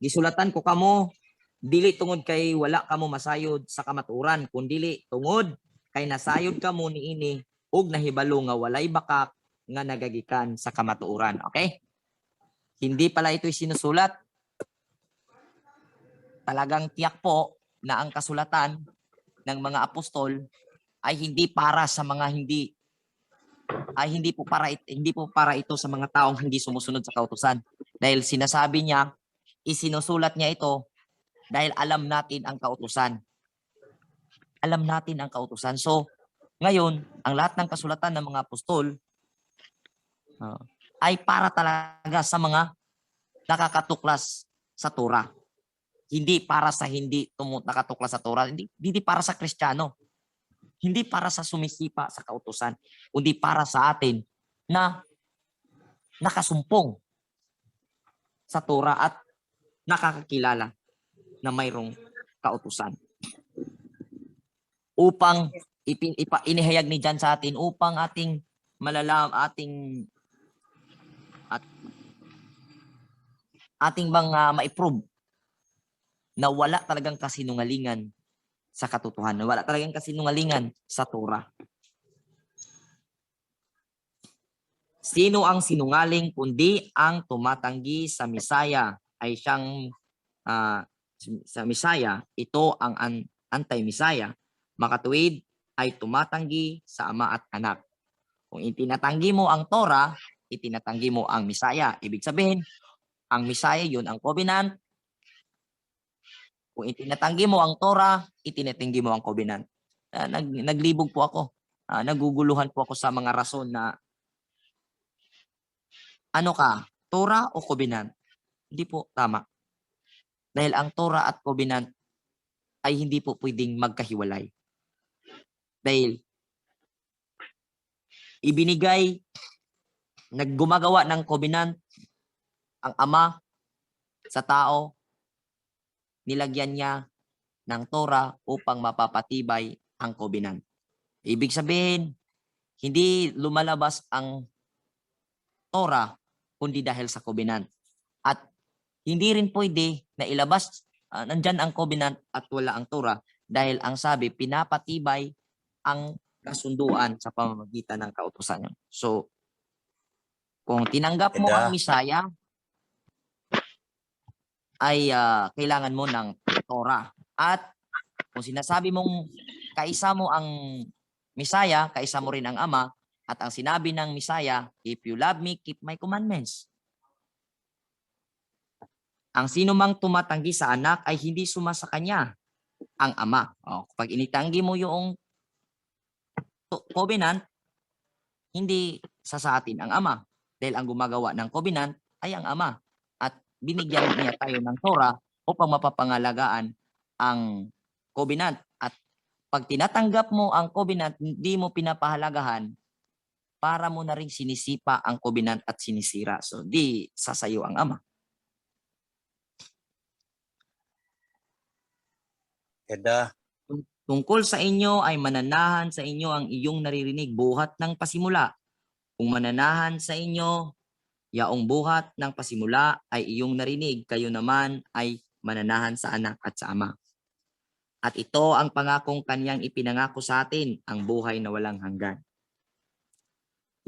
gisulatan ko kamo dili tungod kay wala kamo masayod sa kamaturan, kundi tungod kay nasayod kamo niini ug nahibalo nga walay bakak nga nagagikan sa kamatuoran." Okay? Hindi pala ito'y sinusulat. Talagang tiyak po na ang kasulatan ng mga apostol ay hindi para sa mga hindi po para ito sa mga taong hindi sumusunod sa kautusan. Dahil sinasabi niya, isinusulat niya ito dahil alam natin ang kautusan. Alam natin ang kautusan. So, ngayon, ang lahat ng kasulatan ng mga apostol ay para talaga sa mga nakakatuklas sa Torah. Hindi para sa hindi nakatuklas sa Torah. Hindi para sa Kristiyano. Hindi para sa sumisipa sa kautusan. Kundi para sa atin na nakasumpong sa Torah at nakakakilala na mayroong kautusan. Upang inihayag ni John sa atin, upang ating ating ma-prove na wala talagang kasinungalingan sa katotohanan, wala talagang kasinungalingan sa Torah. "Sino ang sinungaling kundi ang tumatanggi sa Misaya ay siyang sa Misaya, ito ang anti-Misaya. Makatuwid ay tumatanggi sa Ama at Anak. Kung itinatanggi mo ang Torah, itinatanggi mo ang Misaya." Ibig sabihin, ang Misaya yun ang covenant. Kung itinatanggi mo ang Torah, itinatanggi mo ang covenant. Naglibog po ako. Naguguluhan po ako sa mga rason na ano ka, Torah o covenant? Hindi po tama. Dahil ang Torah at covenant ay hindi po pwedeng magkahiwalay. Dahil naggumagawa ng covenant ang Ama sa tao, nilagyan niya ng Torah upang mapapatibay ang covenant. Ibig sabihin, hindi lumalabas ang Torah kundi dahil sa covenant. At hindi rin pwede na ilabas, nandyan ang covenant at wala ang Torah, dahil ang sabi, pinapatibay ang kasunduan sa pamamagitan ng kautusan niya. So, kung tinanggap mo ang Misaya, ay kailangan mo ng Torah. At kung sinasabi mong kaisa mo ang Misaya, kaisa mo rin ang Ama, at ang sinabi ng Misaya, "If you love me, keep my commandments." Ang sino mang tumatanggi sa anak ay hindi suma sa kanya ang Ama. Kapag initanggi mo yung covenant, hindi sa atin ang Ama. Dahil ang gumagawa ng covenant ay ang Ama. At binigyan niya tayo ng Torah upang mapapangalagaan ang covenant. At pag tinatanggap mo ang covenant, hindi mo pinapahalagahan, para mo na rin sinisipa ang covenant at sinisira. So, di sasayo ang Ama. "Tungkol sa inyo ay mananahan sa inyo ang iyong naririnig, buhat ng pasimula. Kung mananahan sa inyo, yaong buhat ng pasimula ay iyong narinig, kayo naman ay mananahan sa anak at sa Ama. At ito ang pangakong kanyang ipinangako sa atin, ang buhay na walang hanggan.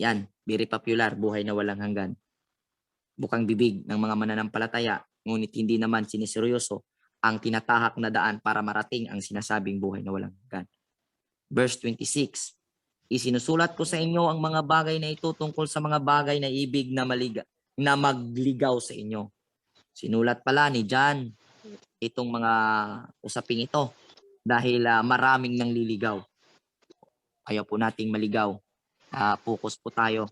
Yan, very popular, buhay na walang hanggan. Bukang bibig ng mga mananampalataya, ngunit hindi naman siniseryoso ang tinatahak na daan para marating ang sinasabing buhay na walang hanggan. Verse 26, isinusulat ko sa inyo ang mga bagay na ito tungkol sa mga bagay na ibig na magligaw sa inyo. Sinulat pala ni John itong mga usaping ito dahil maraming nang liligaw. Ayaw po nating maligaw. Focus po tayo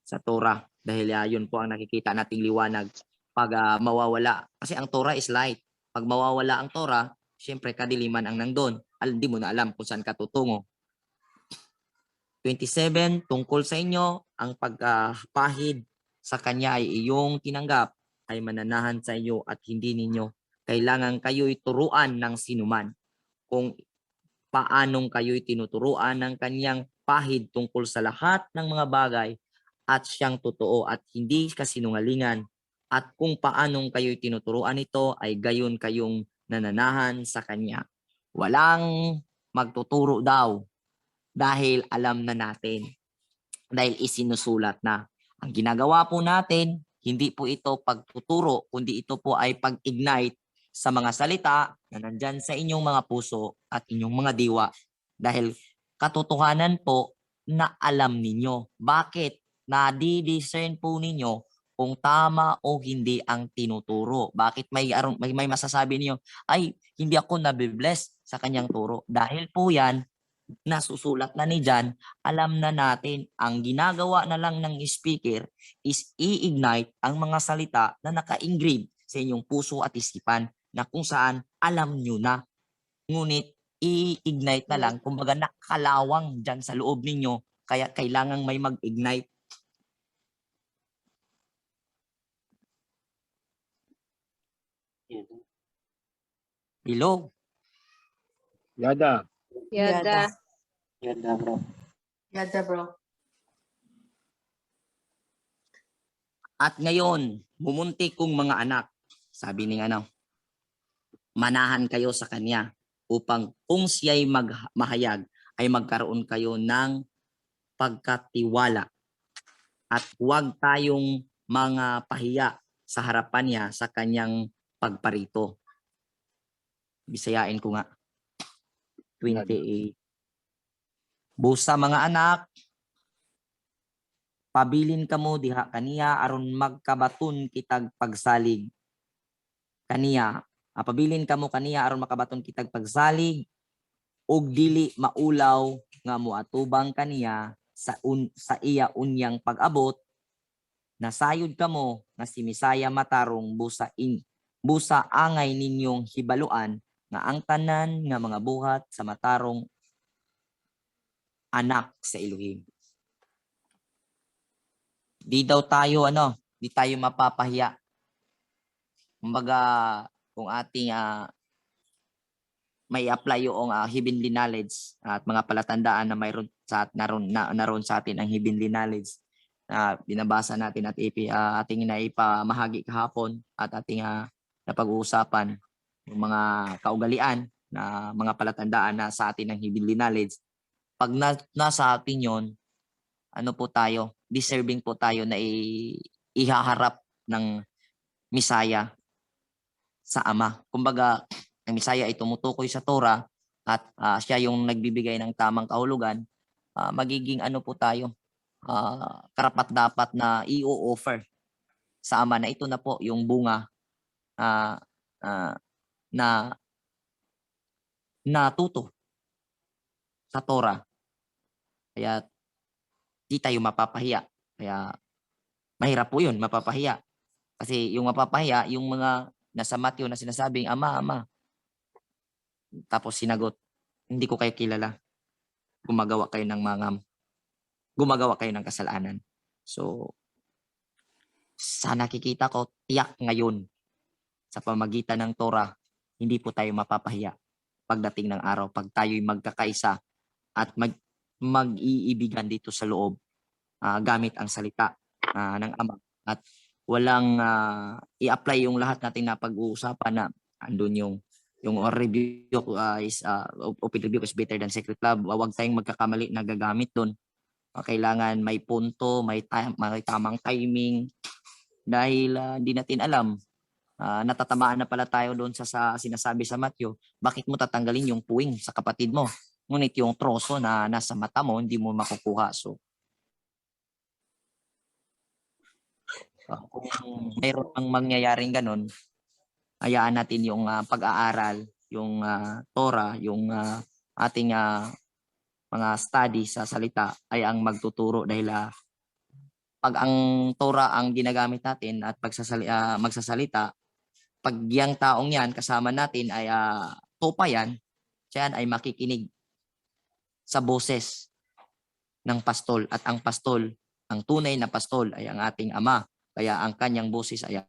sa Torah dahil yun po ang nakikita nating liwanag pag mawawala. Kasi ang Torah is light. Pag mawawala ang Torah, syempre kadiliman ang nandun. Hindi mo na alam kung saan ka tutungo. 27, tungkol sa inyo, ang pagpahid sa Kanya ay iyong tinanggap ay mananahan sa iyo at hindi ninyo kailangan kayo'y turuan ng sinuman kung paanong kayo'y tinuturuan ng Kanyang pahid tungkol sa lahat ng mga bagay at siyang totoo at hindi kasinungalingan at kung paanong kayo'y tinuturuan ito ay gayon kayong nananahan sa Kanya. Walang magtuturo daw dahil alam na natin, dahil isinusulat na. Ang ginagawa po natin, hindi po ito pagtuturo, kundi ito po ay pag-ignite sa mga salita na nandyan sa inyong mga puso at inyong mga diwa. Dahil katotohanan po na alam ninyo. Bakit? Nadi-discern po ninyo kung tama o hindi ang tinuturo. Bakit may masasabi niyo, ay hindi ako nabibless sa kanyang turo. Dahil po yan, nasusulat na ni John, alam na natin, ang ginagawa na lang ng speaker is i-ignite ang mga salita na naka-engrave sa inyong puso at isipan na kung saan alam nyo na. Ngunit i-ignite na lang, kumbaga nakalawang dyan sa loob ninyo, kaya kailangang may mag-ignite. Hello? Yada. Yada. Yada, bro. At ngayon, bumunti kong mga anak, sabi ni manahan kayo sa Kanya upang kung siya'y mahayag ay magkaroon kayo ng pagkatiwala at huwag tayong mga pahiya sa harapan niya sa Kanyang pagparito. Bisayain ko nga. 28. Busa mga anak, pabilin kamo diha kaniya aron magkabaton kitag pagsalig. Pabilin kamo kaniya aron makabaton kitag pagsalig ug dili maulaw nga moatubang kaniya sa iya unyang pag-abot. Nasayod kamo nga si Misaya matarong busa angay ninyong hibaluan nga ang tanan nga mga buhat sa matarong anak sa Elohim. Di tayo mapapahiya. Kumbaga, kung ating may apply yung heavenly knowledge at mga palatandaan na mayroon naroon sa atin ang heavenly knowledge na binabasa natin at ating naipamahagi kahapon at ating napag-uusapan yung mga kaugalian na mga palatandaan na sa atin ng heavenly knowledge. Pag nasa atin yun, po tayo, deserving po tayo na ihaharap ng Misaya sa Ama. Kumbaga, ang Misaya ay tumutukoy sa Torah at siya yung nagbibigay ng tamang kahulugan. Magiging po tayo, karapat-dapat na i-offer sa Ama na ito na po yung bunga na natuto sa Torah. Kaya di tayo mapapahiya. Kaya mahirap po yun, mapapahiya. Kasi yung mapapahiya, yung mga nasa Matthew na sinasabing, Ama, Ama. Tapos sinagot, hindi ko kayo kilala. Gumagawa kayo ng kasalanan. So, sa nakikita ko, tiyak ngayon sa pamagitan ng Torah, hindi po tayo mapapahiya pagdating ng araw, pag tayo'y magkakaisa at mag-iibigan dito sa loob gamit ang salita ng Ama at walang i-apply yung lahat natin na pag-uusapan na andun yung yung rebuke open rebuke is better than secret love. Huwag tayong magkakamali na gagamit doon. Kailangan may punto, may tamang timing dahil hindi natin alam. Natatamaan na pala tayo doon sa sinasabi sa Matthew, bakit mo tatanggalin yung puwing sa kapatid mo? Ngunit yung troso na nasa mata mo, hindi mo makukuha. So, kung mayroon pang mangyayaring ganun, hayaan natin yung pag-aaral, yung Torah, yung ating mga study sa salita ay ang magtuturo dahil pag ang Torah ang ginagamit natin at magsasalita, pag yung taong yan kasama natin ay topa yan, siya ay makikinig sa boses ng pastol at ang pastol, ang tunay na pastol ay ang ating Ama. Kaya ang kanyang boses ay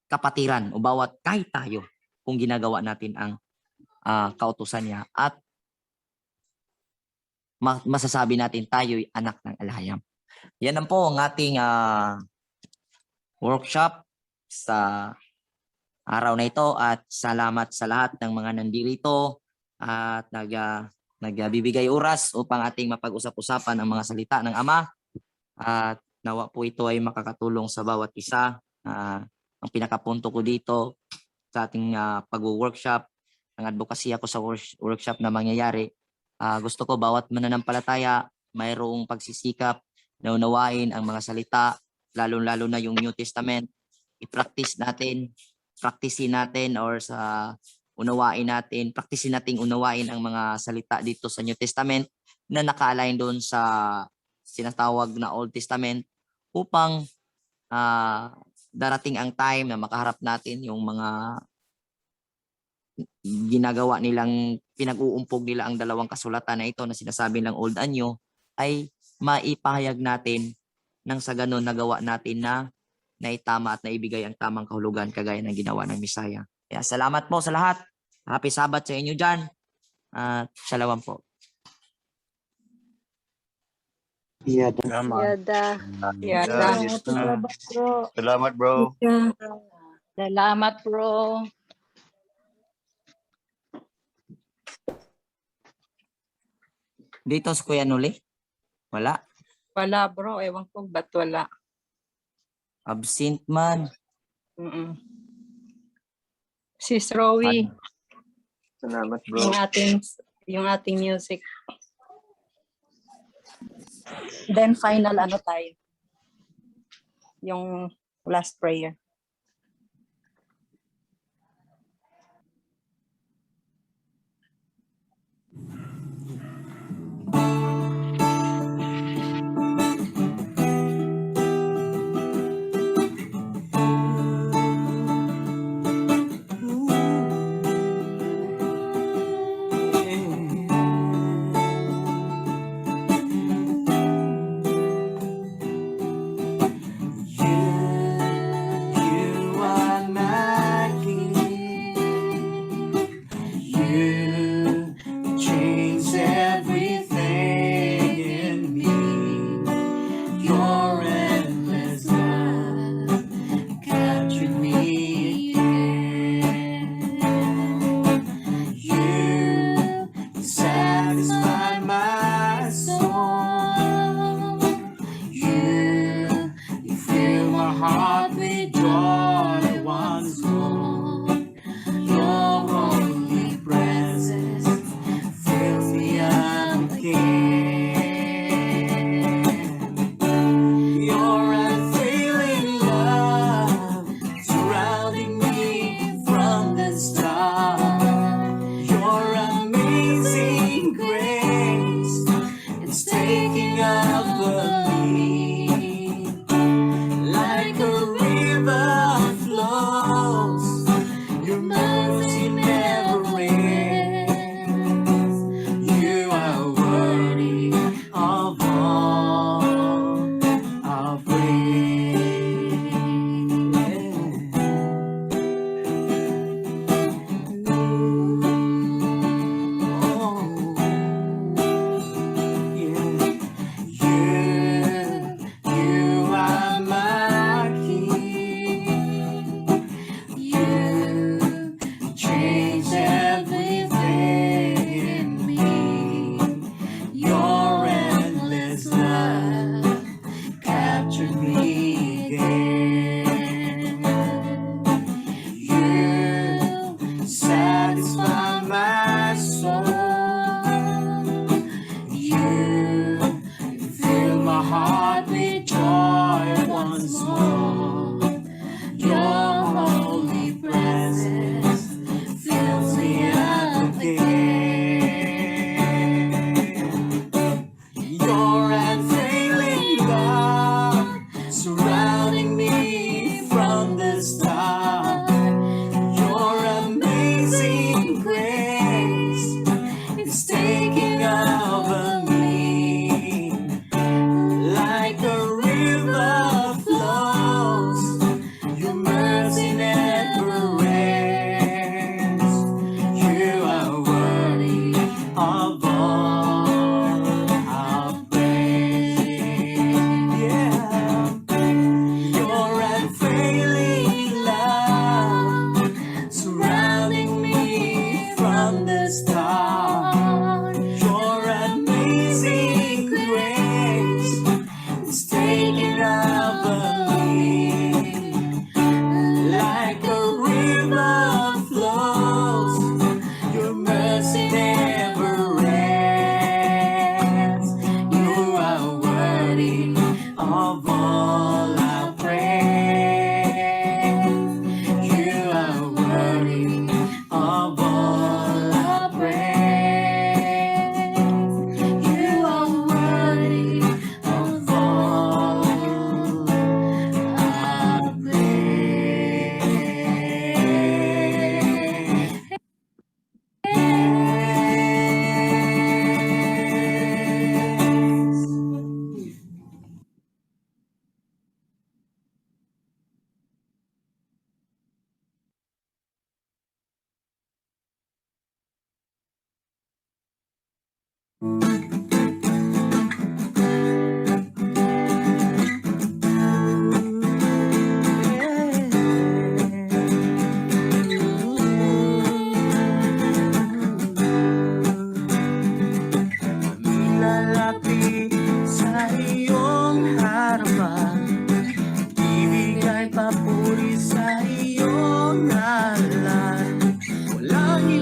kapatiran o bawat kahit tayo kung ginagawa natin ang kautusan niya at masasabi natin tayo'y anak ng Alhayam. Yan ang po ang ating workshop sa araw na ito at salamat sa lahat ng mga nandito at nagbibigay oras upang ating mapag-usap-usapan ang mga salita ng Ama at nawa po ito ay makakatulong sa bawat isa. Ang pinakapunto ko dito sa ating pag-workshop, ang advocacy ako sa workshop na mangyayari, gusto ko bawat mananampalataya mayroong pagsisikap na unawain ang mga salita, lalo-lalo na yung New Testament. I-practice natin, practicein natin or sa unawain natin, practicein nating unawain ang mga salita dito sa New Testament na naka-align doon sa sinatawag na Old Testament upang darating ang time na makaharap natin yung mga ginagawa nilang pinag-uumpog nila ang dalawang kasulatan na ito na sinasabi ng Old and New ay maipahayag natin nang sa ganun nagawa natin na naitama at naibigay ang tamang kahulugan kagaya ng ginawa ng Misaya. Kaya salamat po sa lahat. Happy Sabbath sa inyo dyan. Shalom po. Yada. Salamat, bro. Salamat, bro. Dito sa Kuya Nuli? Wala. Wala bro, ewan ko ba't wala. Absent man. Sis Rowie, Salamat, bro. yung ating music. Then final ano tayo? Yung last prayer.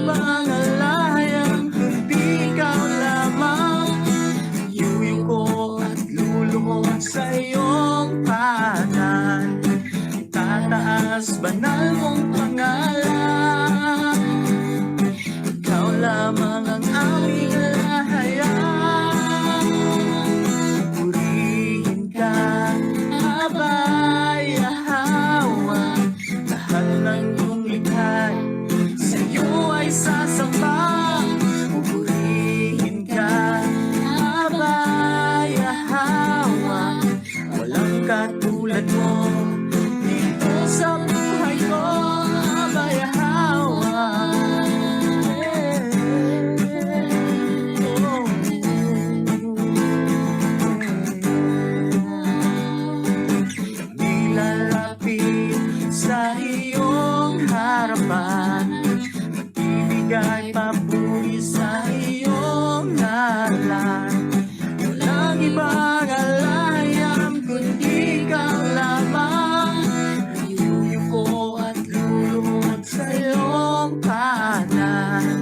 ibang alayang kundi ikaw lamang. Yuyuko at luluhod sa iyong kanan. Tataas banal mong pangalan. Ikaw lamang ang aming lahayang. Purihin ka, Abay Yahweh. Lahat ng iyong likhay sa iyo ay sasamba. Purihin ka, Abay Yahweh. Walang katulad mo dito sa buhay ko, Abay Yahweh. Nilalapit sa iyong harapan, magbibigay papuri sa iyong ngalan. Walang ibang alayam kundi ikaw lamang. Yuyuko at luluhod sa iyong kanan.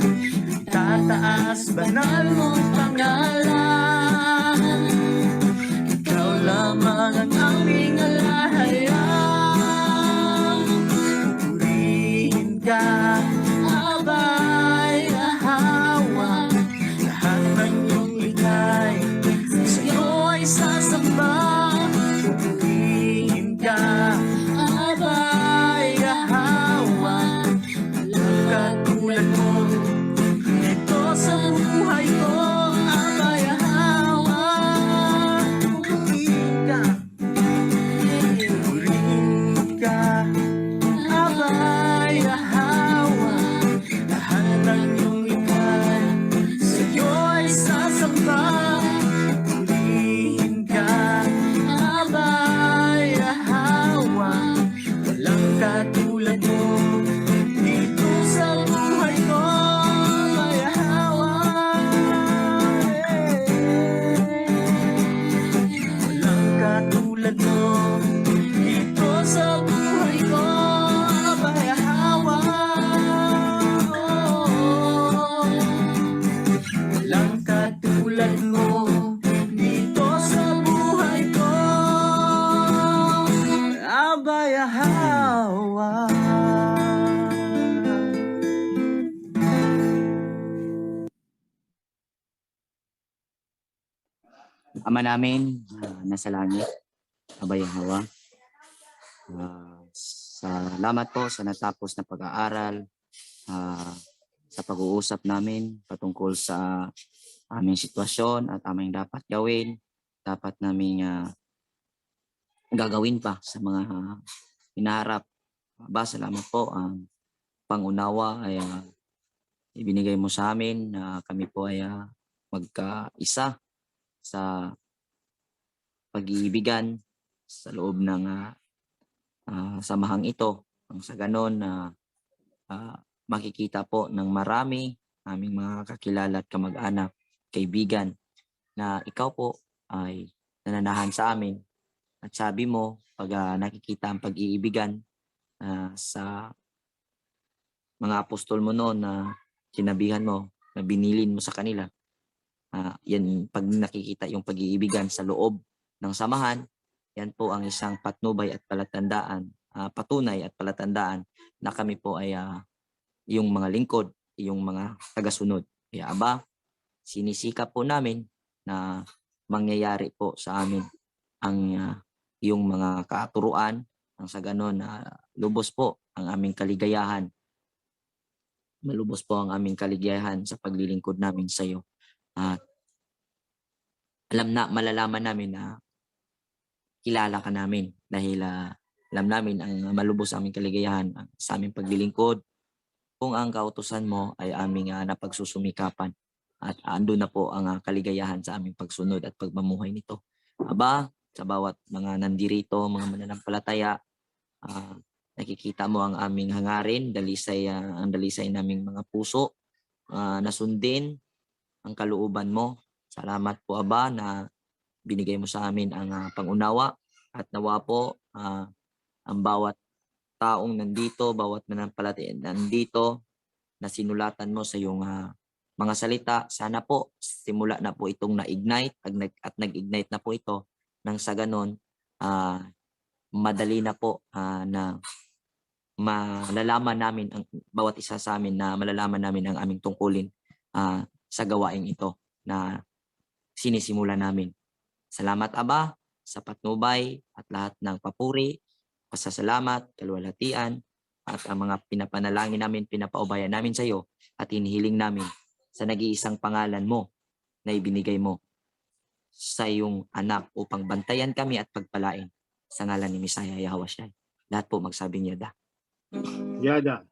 Tataas banal mong pangalan. Ikaw lamang ang aming alahayang. Purihin ka, Abay Yahweh. Lahat ng iyong likhay sa iyo ay sasamba. Purihin ka, Abay Yahweh. Walang katulad mo dito sa buhay ko, Abay Yahweh. Purihin ka, Abay Yahweh. Lahat ng iyong likhay sa iyo ay sasamba. Purihin ka, Abay Yahweh. Walang katulad mo dito sa buhay ko, Abay Yahweh. Walang katulad mo dito sa buhay ko, Abay Yahweh. Walang katulad mo dito sa buhay ko, Abay Yahweh. Ama namin, nasa langit, Abay Yahweh. Salamat po sa natapos na pag-aaral, sa pag-uusap namin patungkol sa aming sitwasyon at aming dapat gawin, dapat naming gagawin pa sa mga hinaharap. Salamat po, ang pangunawa ay ibinigay mo sa amin na kami po ay magkaisa sa pag-iibigan sa loob ng samahang ito. Ang sa ganon makikita po ng marami aming mga kakilala at kamag-anak, kaibigan, na ikaw po ay nananahan sa amin. At sabi mo, pag nakikita ang pag-iibigan sa mga apostol mo noon na sinabihan mo, na binilin mo sa kanila, yan, pag nakikita yung pag-iibigan sa loob ng samahan, yan po ang isang patnubay at palatandaan, patunay at palatandaan na kami po ay yung mga lingkod, yung mga tagasunod. Kaya Aba, sinisikap po namin na mangyayari po sa amin ang yung mga katuruan, ang sa ganon lubos po ang aming kaligayahan. Malubos po ang aming kaligayahan sa paglilingkod namin sa iyo. At malalaman namin na kilala ka namin dahil alam namin ang malubos aming kaligayahan sa aming paglilingkod kung ang kautusan mo ay aming napagsusumikapan at andun na po ang kaligayahan sa aming pagsunod at pagmamuhay nito. Aba, sa bawat mga nandirito, mga mananampalataya, nakikita mo ang aming hangarin, ang dalisay naming mga puso, nasundin ang kalooban mo. Salamat po Aba na binigay mo sa amin ang pangunawa at nawa po ang bawat taong nandito, bawat mananampalataya nandito na sinulatan mo sa iyong mga salita. Sana po simula na po itong na-ignite at nag-ignite na po ito nang sa ganon madali na po na malalaman namin ang bawat isa sa amin, na malalaman namin ang aming tungkulin sa gawaing ito na sinisimula namin. Salamat Aba sa patnubay at lahat ng papuri, pasasalamat, kaluwalhatian at ang mga pinapanalangin namin, pinapaubayan namin sa iyo at hinihiling namin sa nag-iisang pangalan mo na ibinigay mo sa iyong anak upang bantayan kami at pagpalain sa ngalan ni Messiah Yahweh Shai. Lahat po magsabi niya da. Yada.